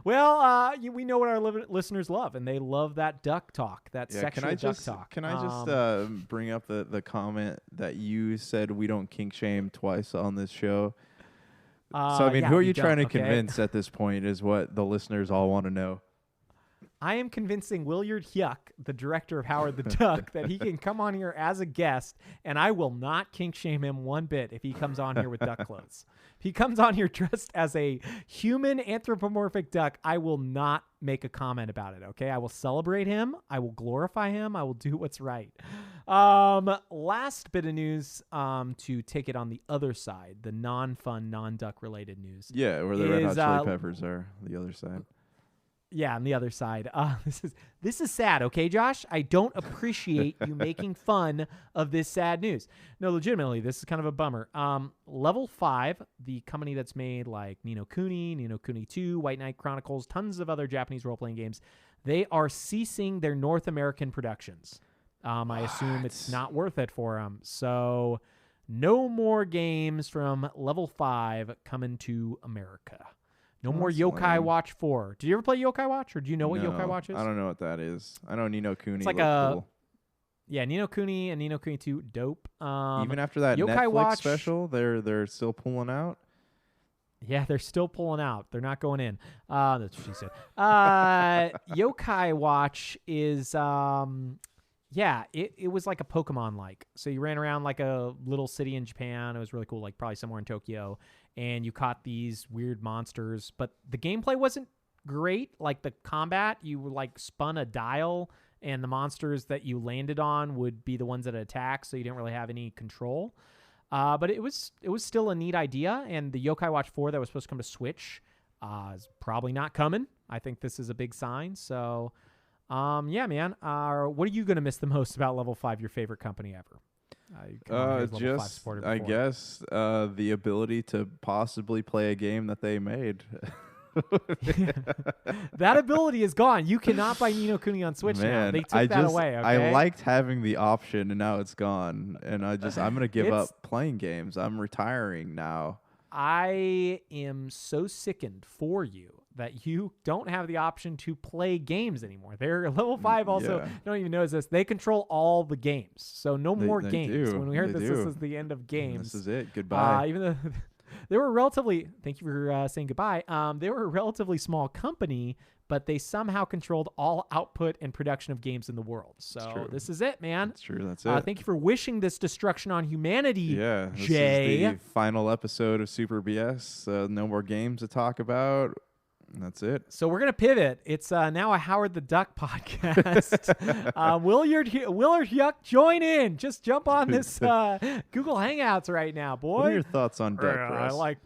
Well, we know what our listeners love, and they love that duck talk, that sexual duck talk. Can I just bring up the comment that you said we don't kink shame twice on this show? So, I mean, who are you trying to convince at this point is what the listeners all want to know. I am convincing Willard Hyuk, the director of Howard the Duck, that he can come on here as a guest, and I will not kink shame him one bit if he comes on here with duck clothes. If he comes on here dressed as a human anthropomorphic duck, I will not make a comment about it, okay? I will celebrate him. I will glorify him. I will do what's right. Last bit of news to take it on the other side, the non-fun, non-duck related news. Yeah, where the Red Hot Chili Peppers are, the other side. Yeah, on the other side. This is sad, okay, Josh? I don't appreciate you making fun of this sad news. No, legitimately, this is kind of a bummer. Level 5, the company that's made like Ni no Kuni 2, White Knight Chronicles, tons of other Japanese role-playing games, they are ceasing their North American productions. I assume it's not worth it for them. So no more games from Level 5 coming to America. No more Yokai Watch 4. Did you ever play Yokai Watch, or do you know what Yokai Watch is? I don't know what that is. I know Ni no Kuni. It's like cool. Yeah, Ni no Kuni and Ni no Kuni 2, dope. Even after that Yokai Netflix Watch, special, they're still pulling out. Yeah, they're still pulling out. They're not going in. That's what she said. Yokai Watch is it was like a Pokemon-like. So you ran around like a little city in Japan. It was really cool, like probably somewhere in Tokyo. And you caught these weird monsters. But the gameplay wasn't great. Like the combat, you like spun a dial, and the monsters that you landed on would be the ones that attack, so you didn't really have any control. But it was still a neat idea. And the Yokai Watch 4 that was supposed to come to Switch is probably not coming. I think this is a big sign. So... yeah, man. What are you going to miss the most about Level 5, your favorite company ever? I guess the ability to possibly play a game that they made. That ability is gone. You cannot buy Ni no Kuni on Switch now. They took that away. Okay? I liked having the option, and now it's gone. And I'm going to give up playing games. I'm retiring now. I am so sickened for you that you don't have the option to play games anymore. They're Level 5 also, don't even know this, they control all the games. So no more games. When we heard this is the end of games. This is it. Goodbye. Even though they were relatively, thank you for saying goodbye. They were a relatively small company, but they somehow controlled all output and production of games in the world. So this is it, man. That's true. That's it. Thank you for wishing this destruction on humanity, Yeah, this Jay. is the final episode of Super BS. No more games to talk about. That's it. So we're going to pivot. It's now a Howard the Duck podcast. Willard Hyuk, join in. Just jump on this Google Hangouts right now, boy. What are your thoughts on Duck Press? I like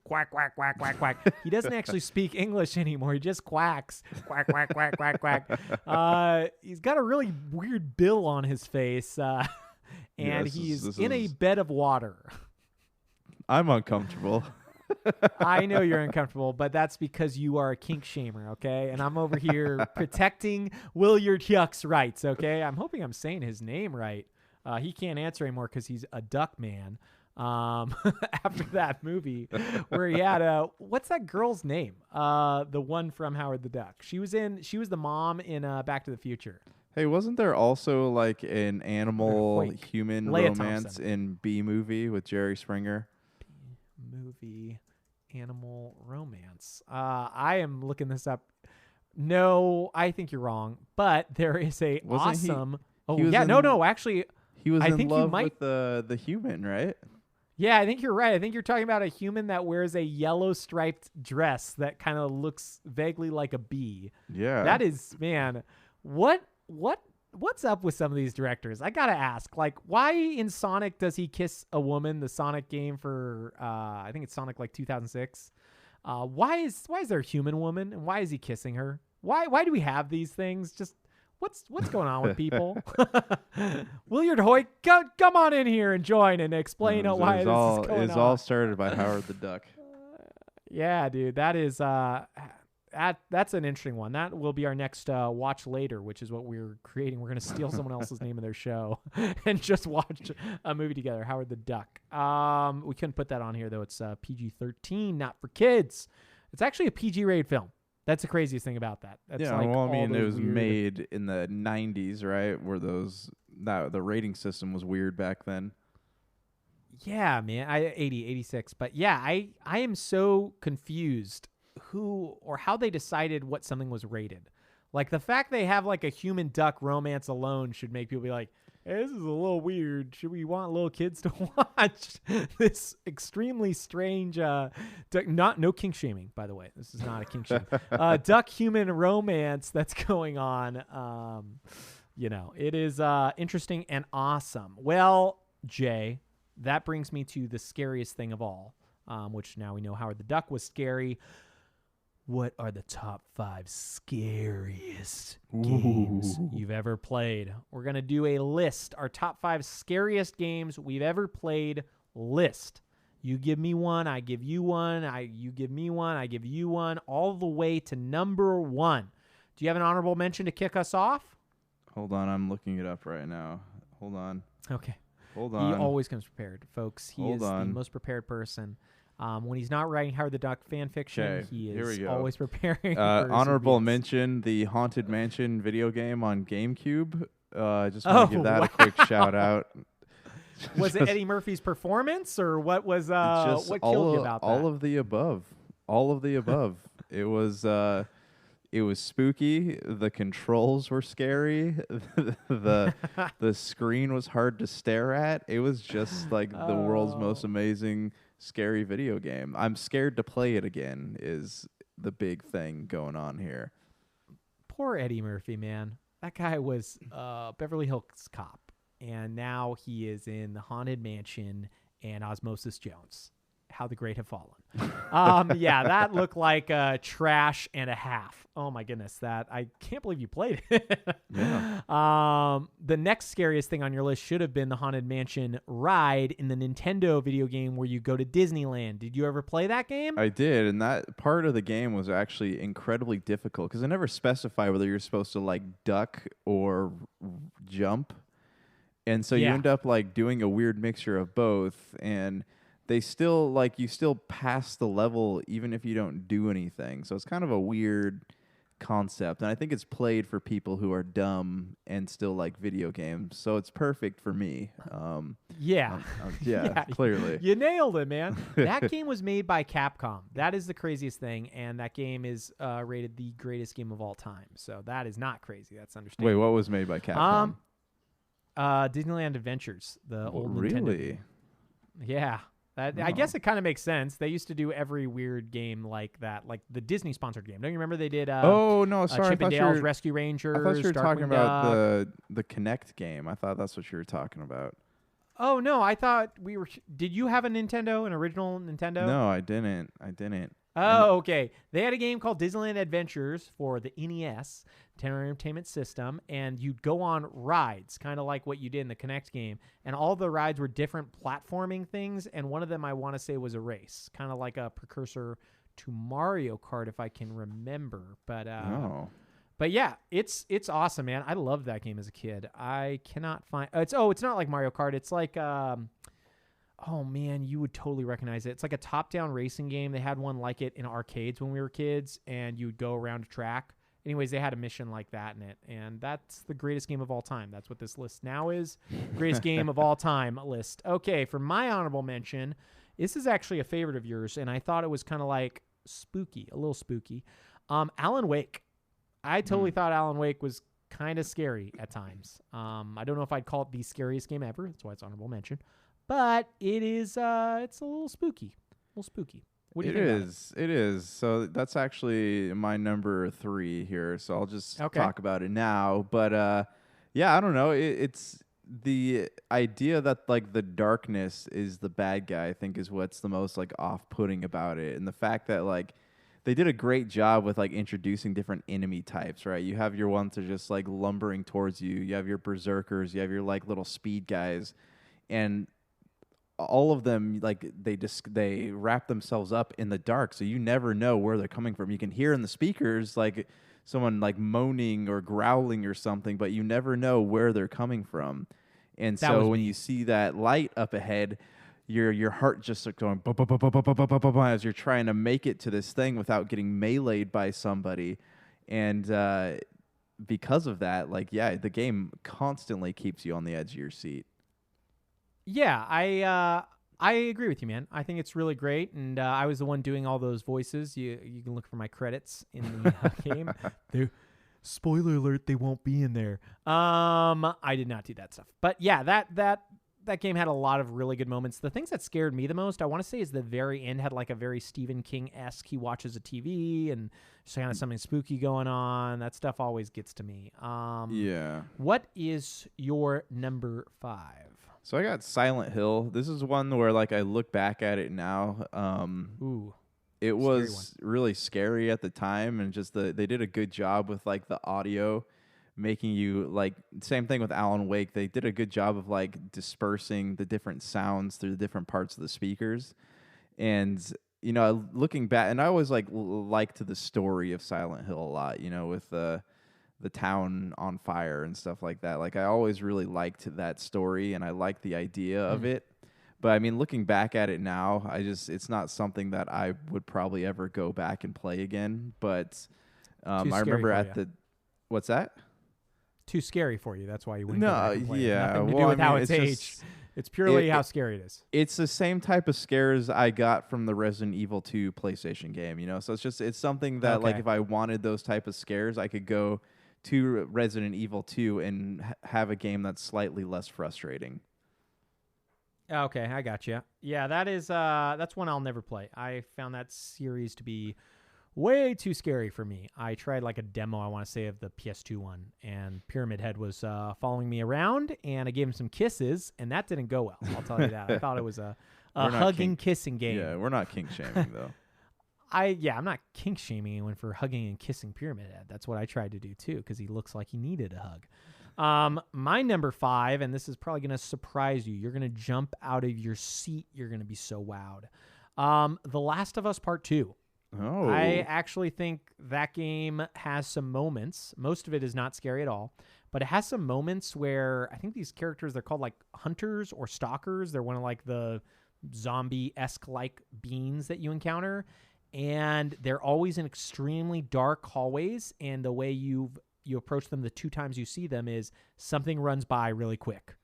quack, quack, quack, quack, quack. He doesn't actually speak English anymore. He just quacks. Quack, quack, quack, quack, quack. He's got a really weird bill on his face, and he's in a bed of water. I'm uncomfortable. I know you're uncomfortable, but that's because you are a kink shamer, okay? And I'm over here protecting Willard Hyuk's rights, okay? I'm hoping I'm saying his name right. He can't answer anymore because he's a duck man. After that movie where he had what's that girl's name? The one from Howard the Duck. She was the mom in Back to the Future. Hey, wasn't there also like an animal human Leia romance Thompson. in B Movie with Jerry Springer? Movie animal romance. I am looking this up. No, I think you're wrong. But there is a Wasn't he- awesome. Oh he was yeah, in- no. Actually, He was I in think you love might- with the human, right? yeah, I think you're right. I think you're talking about a human that wears a yellow striped dress that kind of looks vaguely like a bee. Yeah. That is, man, what's up with some of these directors? I gotta ask, like, why in Sonic does he kiss a woman? The Sonic game for I think it's Sonic like 2006. Why is there a human woman, and why is he kissing her? Why do we have these things? Just what's going on with people? Willard Hoyt, come on in here and join and explain why this is going on. It was all started by Howard the Duck. Yeah, dude, that is that's an interesting one. That will be our next watch later, which is what we're creating. We're gonna steal someone else's name of their show and just watch a movie together. Howard the Duck. We couldn't put that on here though. It's PG-13, not for kids. It's actually a PG-rated film. That's the craziest thing about that. That's Yeah, like well, I all mean, it those was weird- made in the 90s, right? Where the rating system was weird back then. Yeah, man. 86. But yeah, I am so confused who or how they decided what something was rated. Like the fact they have like a human duck romance alone should make people be like, hey, this is a little weird. Should we want little kids to watch this extremely strange no kink shaming, by the way. This is not a kink shame. Duck human romance that's going on. It is interesting and awesome. Well, Jay, that brings me to the scariest thing of all, which now we know Howard the Duck was scary. What are the top 5 scariest games you've ever played? We're going to do a list, our top 5 scariest games we've ever played list. You give me one, I give you one, you give me one, I give you one, all the way to number 1. Do you have an honorable mention to kick us off? Hold on, I'm looking it up right now. Hold on. Okay. Hold on. He always comes prepared, folks. He is the most prepared person. When he's not writing Howard the Duck fan fiction, he is always preparing. Honorable mention: the Haunted Mansion video game on GameCube. I just want to give that a quick shout out. Was it Eddie Murphy's performance, or what was what killed you about that? All of the above. All of the above. It was spooky. The controls were scary. the screen was hard to stare at. It was just like the world's most amazing scary video game. I'm scared to play it again is the big thing going on here. Poor Eddie Murphy, man. That guy was Beverly Hills Cop, and now he is in the Haunted Mansion and Osmosis Jones. How the Great Have Fallen. Yeah, that looked like trash and a half. Oh my goodness, I can't believe you played it. Yeah. The next scariest thing on your list should have been the Haunted Mansion ride in the Nintendo video game where you go to Disneyland. Did you ever play that game? I did, and that part of the game was actually incredibly difficult because it never specified whether you're supposed to like duck or jump, and so you end up like doing a weird mixture of both, and they still you still pass the level even if you don't do anything. So it's kind of a weird concept, and I think it's played for people who are dumb and still like video games. So it's perfect for me. Yeah, clearly. You nailed it, man. That game was made by Capcom. That is the craziest thing, and that game is rated the greatest game of all time. So that is not crazy. That's understandable. Wait, what was made by Capcom? Disneyland Adventures, the old Nintendo game. Yeah. I guess it kind of makes sense. They used to do every weird game like that, like the Disney sponsored game. Don't you remember they did? Chip and Dale's Rescue Rangers. I thought you were talking Darkwing about Duck. the Kinect game. I thought that's what you were talking about. Oh no, I thought we were. Did you have an original Nintendo? No, I didn't. Oh, okay. They had a game called Disneyland Adventures for the NES, Entertainment System, and you'd go on rides, kind of like what you did in the Kinect game. And all the rides were different platforming things, and one of them I want to say was a race, kind of like a precursor to Mario Kart, if I can remember. But but yeah, it's awesome, man. I loved that game as a kid. I cannot find. It's not like Mario Kart. It's like oh man, you would totally recognize it. It's like a top-down racing game. They had one like it in arcades when we were kids, and you would go around a track. Anyways, they had a mission like that in it, and that's the greatest game of all time. That's what this list now is. Greatest game of all time list. Okay, for my honorable mention, this is actually a favorite of yours, and I thought it was kind of like spooky, a little spooky. Alan Wake. I totally thought Alan Wake was kind of scary at times. I don't know if I'd call it the scariest game ever. That's why it's honorable mention. But it is. It's a little spooky. What do you think about it? It is. So that's actually my number 3 here. So I'll just talk about it now. But yeah, I don't know. It's the idea that like the darkness is the bad guy. I think is what's the most like off-putting about it, and the fact that like they did a great job with like introducing different enemy types. Right, you have your ones that are just like lumbering towards you. You have your berserkers. You have your like little speed guys, and all of them like they wrap themselves up in the dark, so you never know where they're coming from. You can hear in the speakers like someone like moaning or growling or something, but you never know where they're coming from. And so when you see that light up ahead, your heart just starts going as you're trying to make it to this thing without getting meleeed by somebody. And because of that, like the game constantly keeps you on the edge of your seat. Yeah, I agree with you, man. I think it's really great, and I was the one doing all those voices. You can look for my credits in the game. Spoiler alert: they won't be in there. I did not do that stuff, but yeah, that game had a lot of really good moments. The things that scared me the most, I want to say, is the very end had like a very Stephen King-esque. He watches a TV and there's kind of something spooky going on. That stuff always gets to me. Yeah. What is your number 5? So I got Silent Hill. This is one where like I look back at it now. It was really scary at the time, and just they did a good job with like the audio, making you like same thing with Alan Wake. They did a good job of like dispersing the different sounds through the different parts of the speakers. And you know, looking back, and I always like liked the story of Silent Hill a lot. You know, with the town on fire and stuff like that. Like I always really liked that story, and I liked the idea of it. But I mean, looking back at it now, it's not something that I would probably ever go back and play again. But I remember what's that? Too scary for you. That's why you wouldn't go back and play it. Yeah. Nothing to do with how it's aged. It's purely how scary it is. It's the same type of scares I got from the Resident Evil 2 PlayStation game, you know? So it's something that like if I wanted those type of scares, I could go to Resident Evil 2 and have a game that's slightly less frustrating. Okay, I got you. Yeah, that's one I'll never play. I found that series to be way too scary for me. I tried like a demo, I want to say, of the PS2 one, and Pyramid Head was following me around, and I gave him some kisses, and that didn't go well. I'll tell you that. I thought it was a hugging, kissing game. Yeah, we're not kink shaming though. I'm not kink shaming anyone for hugging and kissing Pyramid Head. That's what I tried to do too, because he looks like he needed a hug. My number 5, and this is probably going to surprise you. You're going to jump out of your seat. You're going to be so wowed. The Last of Us Part 2. Oh. I actually think that game has some moments. Most of it is not scary at all, but it has some moments where I think these characters, they're called like hunters or stalkers. They're one of like the zombie-esque like beings that you encounter. And they're always in extremely dark hallways. And the way you approach them the 2 times you see them is something runs by really quick.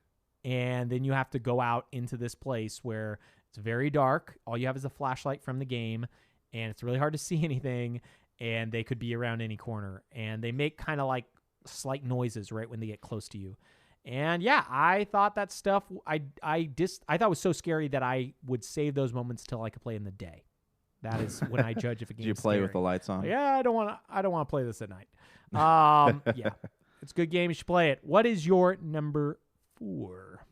And then you have to go out into this place where it's very dark. All you have is a flashlight from the game. And it's really hard to see anything. And they could be around any corner. And they make kind of like slight noises right when they get close to you. And yeah, I thought that stuff, I thought was so scary that I would save those moments till I could play in the day. That is when I judge if a game. Do you play with the lights on? Yeah, I don't want to play this at night. Yeah, it's a good game. You should play it. What is your number 4?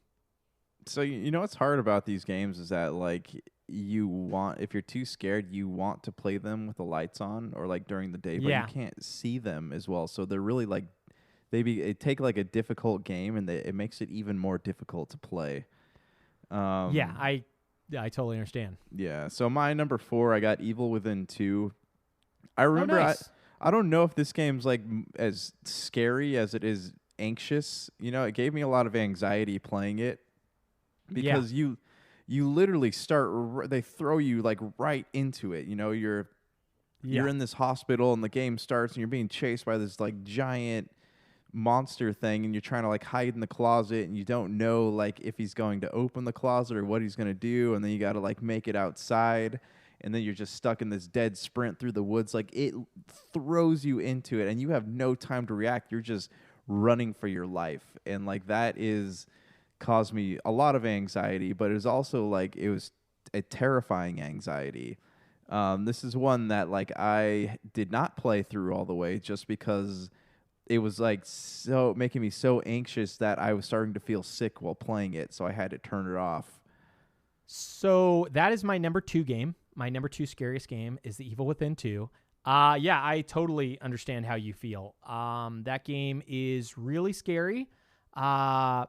So you know what's hard about these games is that like if you're too scared, you want to play them with the lights on or like during the day, but you can't see them as well. So they're really like they take like a difficult game and it makes it even more difficult to play. I totally understand. Yeah. So my number 4, I got Evil Within 2. I remember nice. I don't know if this game's like as scary as it is anxious. You know, it gave me a lot of anxiety playing it because you literally they throw you like right into it. You know, you're in this hospital and the game starts and you're being chased by this like giant monster thing and you're trying to like hide in the closet and you don't know like if he's going to open the closet or what he's going to do, and then you got to like make it outside, and then you're just stuck in this dead sprint through the woods. Like, it throws you into it, and you have no time to react. You're just running for your life, and like that is caused me a lot of anxiety. But it was also like it was a terrifying anxiety. This is one that like I did not play through all the way just because it was like so making me so anxious that I was starting to feel sick while playing it, so I had to turn it off. So that is my number 2 game. My number 2 scariest game is The Evil Within 2. Yeah, I totally understand how you feel. That game is really scary. I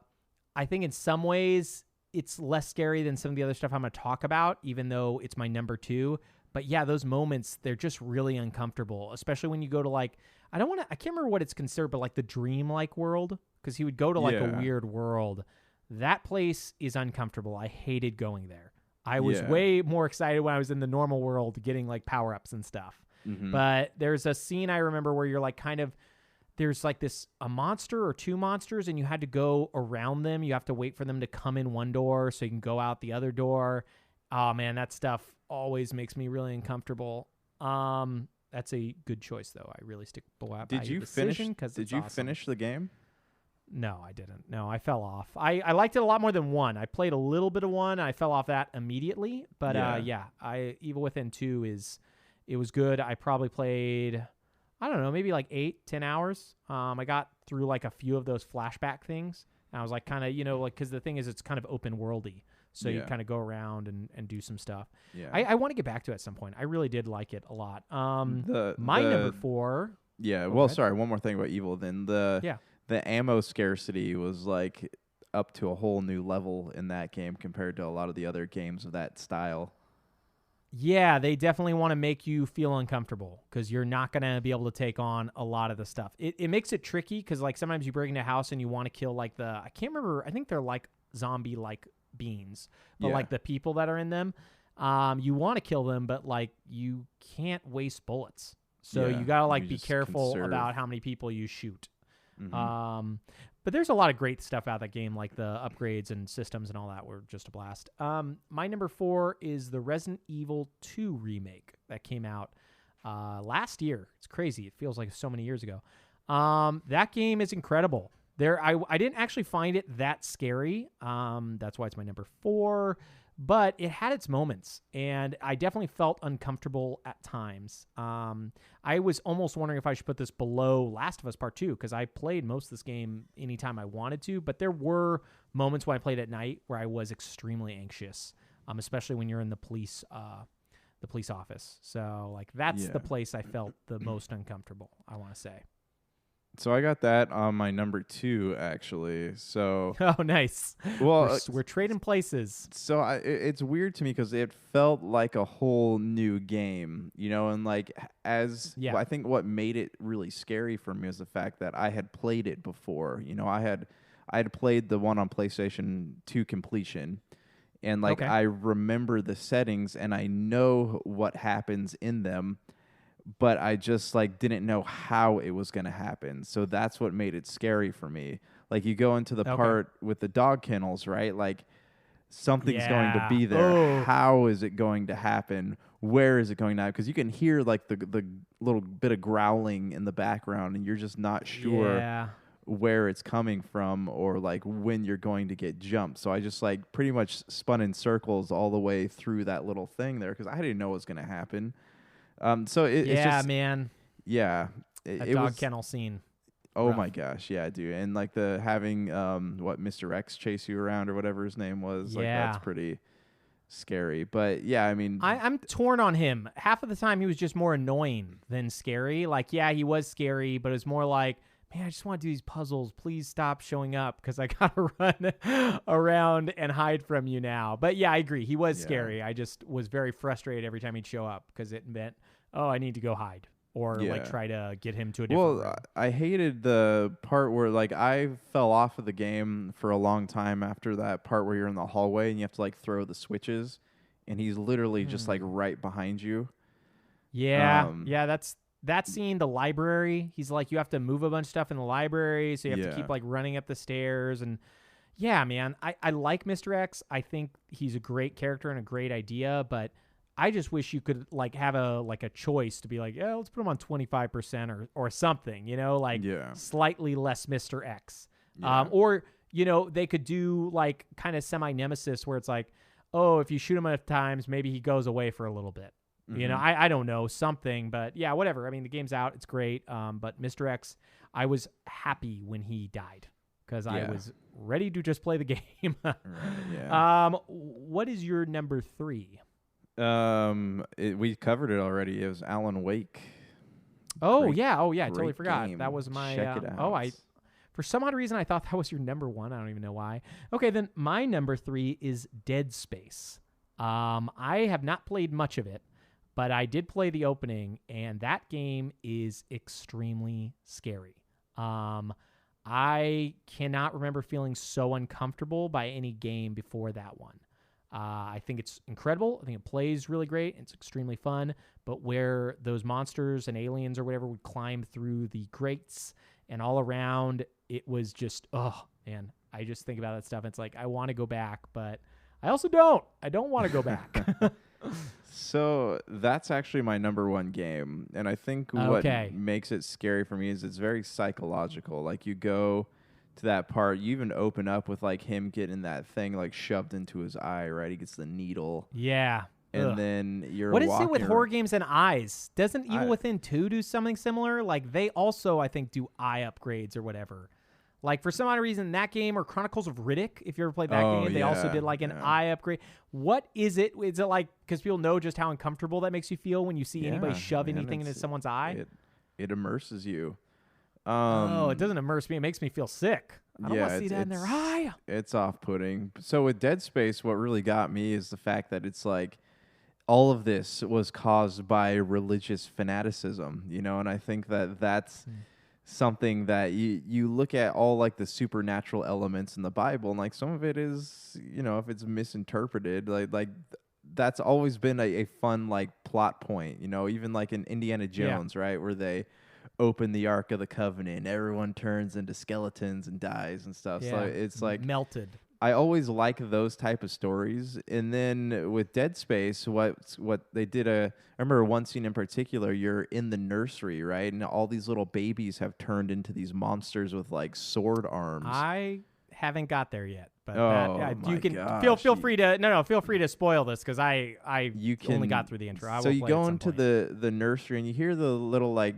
think in some ways it's less scary than some of the other stuff I'm going to talk about, even though it's my number 2. But yeah, those moments, they're just really uncomfortable, especially when you go to like, I can't remember what it's considered, but like the dream-like world, because he would go to like a weird world. That place is uncomfortable. I hated going there. I was way more excited when I was in the normal world getting like power-ups and stuff. Mm-hmm. But there's a scene I remember where you're like there's like a monster or 2 monsters and you had to go around them. You have to wait for them to come in one door so you can go out the other door. Oh man, that stuff always makes me really uncomfortable. That's a good choice though. I really stick by your decision. Did you finish the game? No, I didn't. No, I fell off. I liked it a lot more than 1. I played a little bit of 1. I fell off that immediately. But Evil Within 2 it was good. I probably played, I don't know, maybe like 8-10 hours. I got through like a few of those flashback things. And I was like kind of, like, because the thing is it's kind of open worldy. So you kind of go around and do some stuff. Yeah. I want to get back to it at some point. I really did like it a lot. My number 4. Yeah. Well, sorry. One more thing about Evil. Then the ammo scarcity was like up to a whole new level in that game compared to a lot of the other games of that style. Yeah, they definitely want to make you feel uncomfortable because you're not going to be able to take on a lot of the stuff. It makes it tricky because like sometimes you break into a house and you want to kill like I can't remember, I think they're like zombie-like beings, but like the people that are in them, you want to kill them, but like you can't waste bullets. So you got to like be careful about how many people you shoot. Mm-hmm. But there's a lot of great stuff out of that game, like the upgrades and systems and all that were just a blast. My number 4 is the Resident Evil 2 remake that came out last year. It's crazy. It feels like so many years ago. That game is incredible. I didn't actually find it that scary. That's why it's my number 4. But it had its moments, and I definitely felt uncomfortable at times. I was almost wondering if I should put this below Last of Us Part 2, because I played most of this game anytime I wanted to, but there were moments when I played at night where I was extremely anxious, especially when you're in the police office. So like that's the place I felt the most uncomfortable, I want to say. So I got that on my number 2, actually. So oh, nice. Well, we're trading places. So it's weird to me because it felt like a whole new game, and like I think what made it really scary for me was the fact that I had played it before. I had played the one on PlayStation 2 completion, and like I remember the settings and I know what happens in them. But I just like didn't know how it was going to happen. So that's what made it scary for me. Like you go into the part with the dog kennels, right? Like something's going to be there. Oh. How is it going to happen? Where is it going to happen? Because you can hear like the little bit of growling in the background and you're just not sure where it's coming from or like when you're going to get jumped. So I just like pretty much spun in circles all the way through that little thing there because I didn't know what was going to happen. So it's just, man. Yeah. That dog kennel scene. Oh my gosh. Yeah, dude. And like the having, Mr. X chase you around or whatever his name was. Like that's pretty scary. But yeah, I mean, I'm torn on him. Half of the time he was just more annoying than scary. Like, yeah, he was scary, but it was more like, man, I just want to do these puzzles. Please stop showing up because I got to run around and hide from you now. But yeah, I agree. He was scary. I just was very frustrated every time he'd show up because it meant, I need to go hide or like try to get him to a different room. I hated the part where like I fell off of the game for a long time after that part where you're in the hallway and you have to like throw the switches and he's literally just like right behind you. Yeah. That's that scene, the library, he's like, you have to move a bunch of stuff in the library, so you have to keep like running up the stairs. And yeah, man, I like Mr. X. I think he's a great character and a great idea, but I just wish you could like have a choice to be like, yeah, let's put them on 25% or something, like slightly less Mr. X. Or, they could do like kind of semi-nemesis where it's like, oh, if you shoot him enough times, maybe he goes away for a little bit. I don't know, something, but yeah, whatever. I mean, the game's out. It's great. But Mr. X, I was happy when he died because I was ready to just play the game. What is your number 3? We covered it already. It was Alan Wake. I totally forgot. Game. That was my. Check it out. For some odd reason, I thought that was your number 1. I don't even know why. Okay, then my number 3 is Dead Space. I have not played much of it, but I did play the opening, and that game is extremely scary. I cannot remember feeling so uncomfortable by any game before that one. I think it's incredible. I think it plays really great. It's extremely fun. But where those monsters and aliens or whatever would climb through the grates and all around, it was just, oh, man. I just think about that stuff. And it's like, I want to go back, but I also don't. I don't want to go back. So that's actually my number 1 game. And I think what makes it scary for me is it's very psychological. Like you go to that part, you even open up with like him getting that thing like shoved into his eye, right? He gets the needle. Yeah. And then you're What is it with horror games and eyes? Doesn't Evil Within 2 do something similar? Like they also, I think, do eye upgrades or whatever. Like for some odd reason, that game or Chronicles of Riddick, if you ever played that game, they also did like an eye upgrade. What is it? Is it like, because people know just how uncomfortable that makes you feel when you see anybody shove anything into someone's eye? It immerses you. It doesn't immerse me. It makes me feel sick. I don't want to see that in their eye. It's off-putting. So with Dead Space, what really got me is the fact that it's like all of this was caused by religious fanaticism, and I think that that's something that you look at all like the supernatural elements in the Bible, and like some of it is, if it's misinterpreted, like that's always been a fun like plot point, even like in Indiana Jones, right, where they open the Ark of the Covenant, everyone turns into skeletons and dies and stuff. So it's like melted. I always like those type of stories. And then with Dead Space, what they did, I remember one scene in particular, you're in the nursery, right? And all these little babies have turned into these monsters with like sword arms. I haven't got there yet. But you can gosh. feel free to feel free to spoil this because I only got through the intro. So you go into the nursery and you hear the little like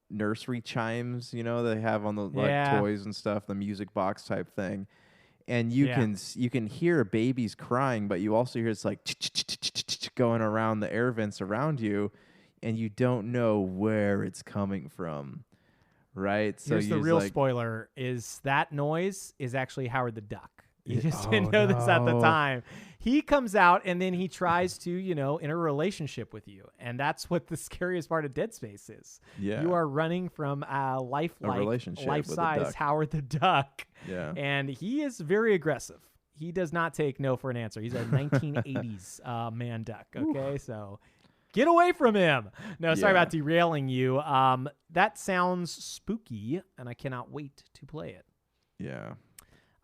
nursery chimes, they have on the like toys and stuff, the music box type thing. And you can hear babies crying, but you also hear it's like going around the air vents around you, and you don't know where it's coming from, right? So here's the real spoiler: is that noise is actually Howard the Duck. You just didn't know this at the time. He comes out and then he tries to, in a relationship with you. And that's what the scariest part of Dead Space is. Yeah. You are running from a life-size Howard the Duck. Yeah. And he is very aggressive. He does not take no for an answer. He's a 1980s man duck. Okay. Ooh. So get away from him. No, sorry about derailing you. That sounds spooky and I cannot wait to play it. Yeah.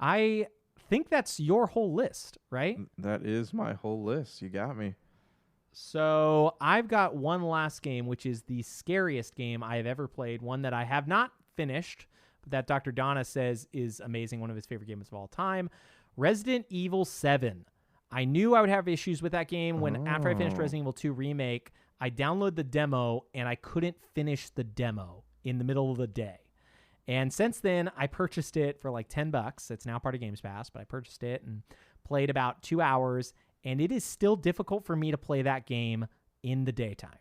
I think that's your whole list, right? That is my whole list. You got me. So I've got one last game, which is the scariest game I have ever played, one that I have not finished, but that Dr. Donna says is amazing, one of his favorite games of all time, Resident Evil 7. I knew I would have issues with that game when after I finished Resident Evil 2 Remake, I downloaded the demo, and I couldn't finish the demo in the middle of the day. And since then, I purchased it for like $10. It's now part of Games Pass, but I purchased it and played about 2 hours, and it is still difficult for me to play that game in the daytime.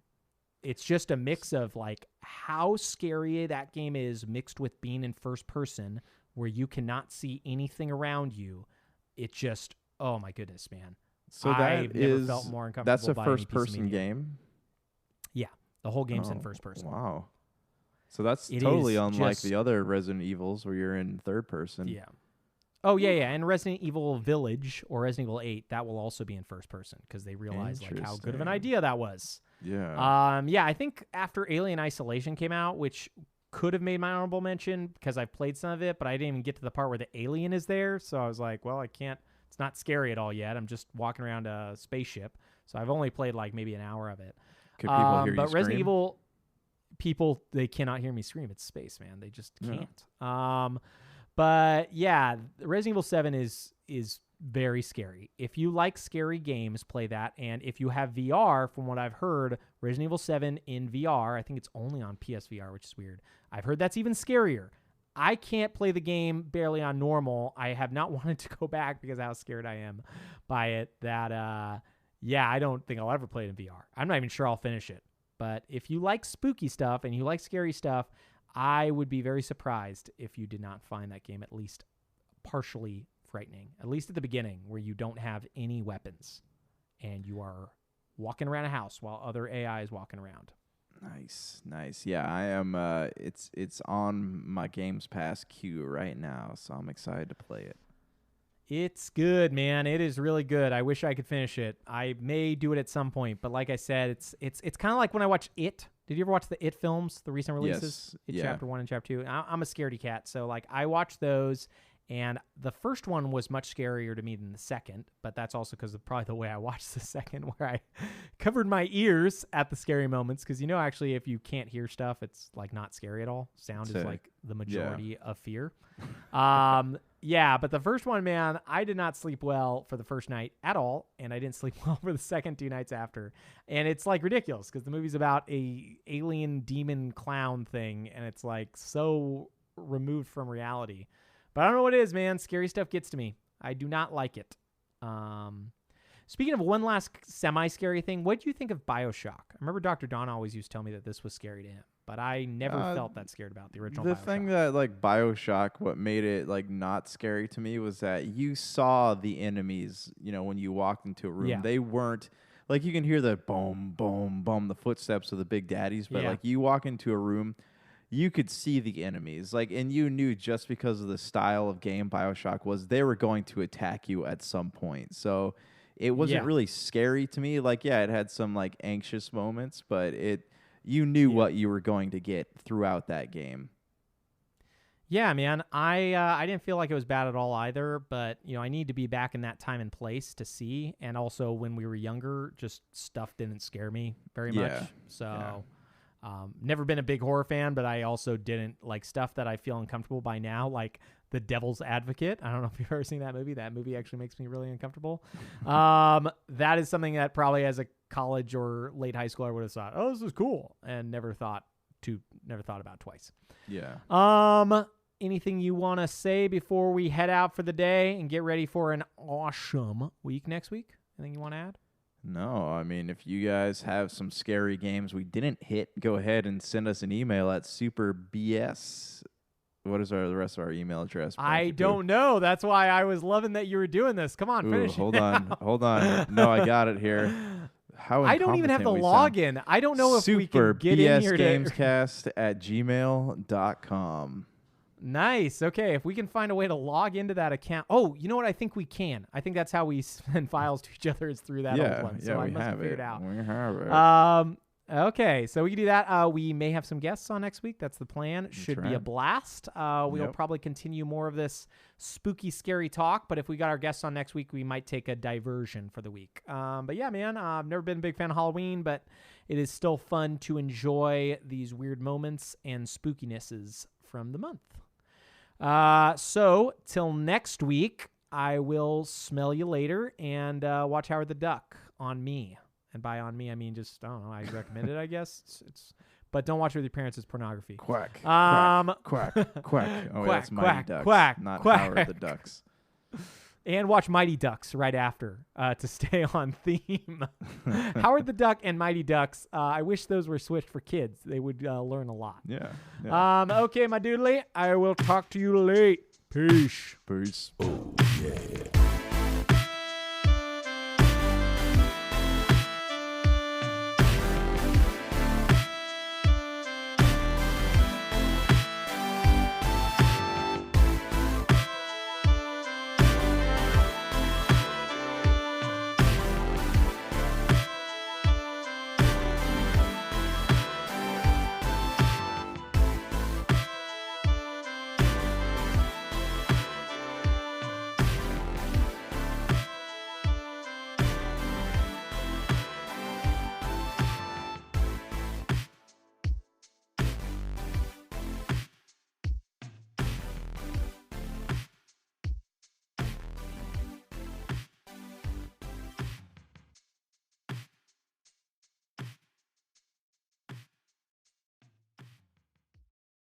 It's just a mix of like how scary that game is mixed with being in first person where you cannot see anything around you. It just, oh my goodness, man. So I've never felt more uncomfortable. That's a first person game? Yeah, the whole game's in first person. Wow. So that's totally unlike the other Resident Evils where you're in third person. Yeah. Oh, yeah. And Resident Evil Village or Resident Evil 8, that will also be in first person because they realized like how good of an idea that was. Yeah. I think after Alien Isolation came out, which could have made my honorable mention because I've played some of it, but I didn't even get to the part where the alien is there. So I was like, well, I can't It's not scary at all yet. I'm just walking around a spaceship. So I've only played like maybe an hour of it. Could people hear you But scream? Resident Evil people, they cannot hear me scream. It's space, man. They just can't. But yeah, Resident Evil 7 is very scary. If you like scary games, play that. And if you have VR, from what I've heard, Resident Evil 7 in VR, I think it's only on PSVR, which is weird. I've heard that's even scarier. I can't play the game barely on normal. I have not wanted to go back because of how scared I am by it. I don't think I'll ever play it in VR. I'm not even sure I'll finish it. But if you like spooky stuff and you like scary stuff, I would be very surprised if you did not find that game at least partially frightening, at least at the beginning, where you don't have any weapons and you are walking around a house while other AI is walking around. Nice. Yeah, I am. It's on my Games Pass queue right now, so I'm excited to play it. It's good, man. It is really good. I wish I could finish it. I may do it at some point, but like I said, it's kind of like when I watch It. Did you ever watch the It films, the recent releases? Yes. It Chapter 1 and Chapter 2. I'm a scaredy cat, so like I watch those, and the first one was much scarier to me than the second, but that's also because of probably the way I watched the second, where I covered my ears at the scary moments, because actually if you can't hear stuff, it's like not scary at all. Sound is like the majority of fear. But the first one, man, I did not sleep well for the first night at all, and I didn't sleep well for the second 2 nights after. And it's like ridiculous because the movie's about a alien demon clown thing, and it's like so removed from reality. But I don't know what it is, man. Scary stuff gets to me. I do not like it. Speaking of one last semi-scary thing, what do you think of BioShock? I remember Dr. Don always used to tell me that this was scary to him, but I never felt that scared about the original BioShock. The thing that, like, BioShock, what made it, like, not scary to me was that you saw the enemies, when you walked into a room. Yeah. They weren't, like, you can hear the boom, boom, boom, the footsteps of the big daddies, but, like, you walk into a room, you could see the enemies, like, and you knew just because of the style of game BioShock was, they were going to attack you at some point. So it wasn't really scary to me. Like, it had some like anxious moments, but you knew what you were going to get throughout that game. Yeah, man. I didn't feel like it was bad at all either, but I need to be back in that time and place to see. And also when we were younger, just stuff didn't scare me very much. So never been a big horror fan, but I also didn't like stuff that I feel uncomfortable by now, like The Devil's Advocate. I don't know if you've ever seen that movie. That movie actually makes me really uncomfortable. That is something that probably as a college or late high schooler I would have thought, oh, this is cool, and never thought about twice. Yeah. Anything you want to say before we head out for the day and get ready for an awesome week next week? Anything you want to add? No, I mean, if you guys have some scary games we didn't hit, go ahead and send us an email at superbs. What is the rest of our email address? I don't know. That's why I was loving that you were doing this. Come on, finish. Hold on. No, I got it here. How I don't even have the login. I don't know if we can get in here. superbsgamescast@gmail.com. Nice. Okay, if we can find a way to log into that account. Oh, you know what? I think we can. I think that's how we send files to each other is through that old one. So I must have figured it out. We have it. Okay, so we can do that. We may have some guests on next week. That's the plan. Should be a blast. We'll probably continue more of this spooky, scary talk. But if we got our guests on next week, we might take a diversion for the week. But yeah, man, I've never been a big fan of Halloween, but it is still fun to enjoy these weird moments and spookinesses from the month. So till next week, I will smell you later and watch Howard the Duck on me. And by on me, I mean just, I don't know, I recommend it, I guess. But don't watch it with your parents. It's pornography. Quack. Quack. Quack. Oh, Quack, that's Mighty Ducks, quack, not quack. Howard the Ducks. And watch Mighty Ducks right after to stay on theme. Howard the Duck and Mighty Ducks. I wish those were switched for kids. They would learn a lot. Yeah. Okay, my doodly. I will talk to you late. Peace. Peace. Oh, yeah.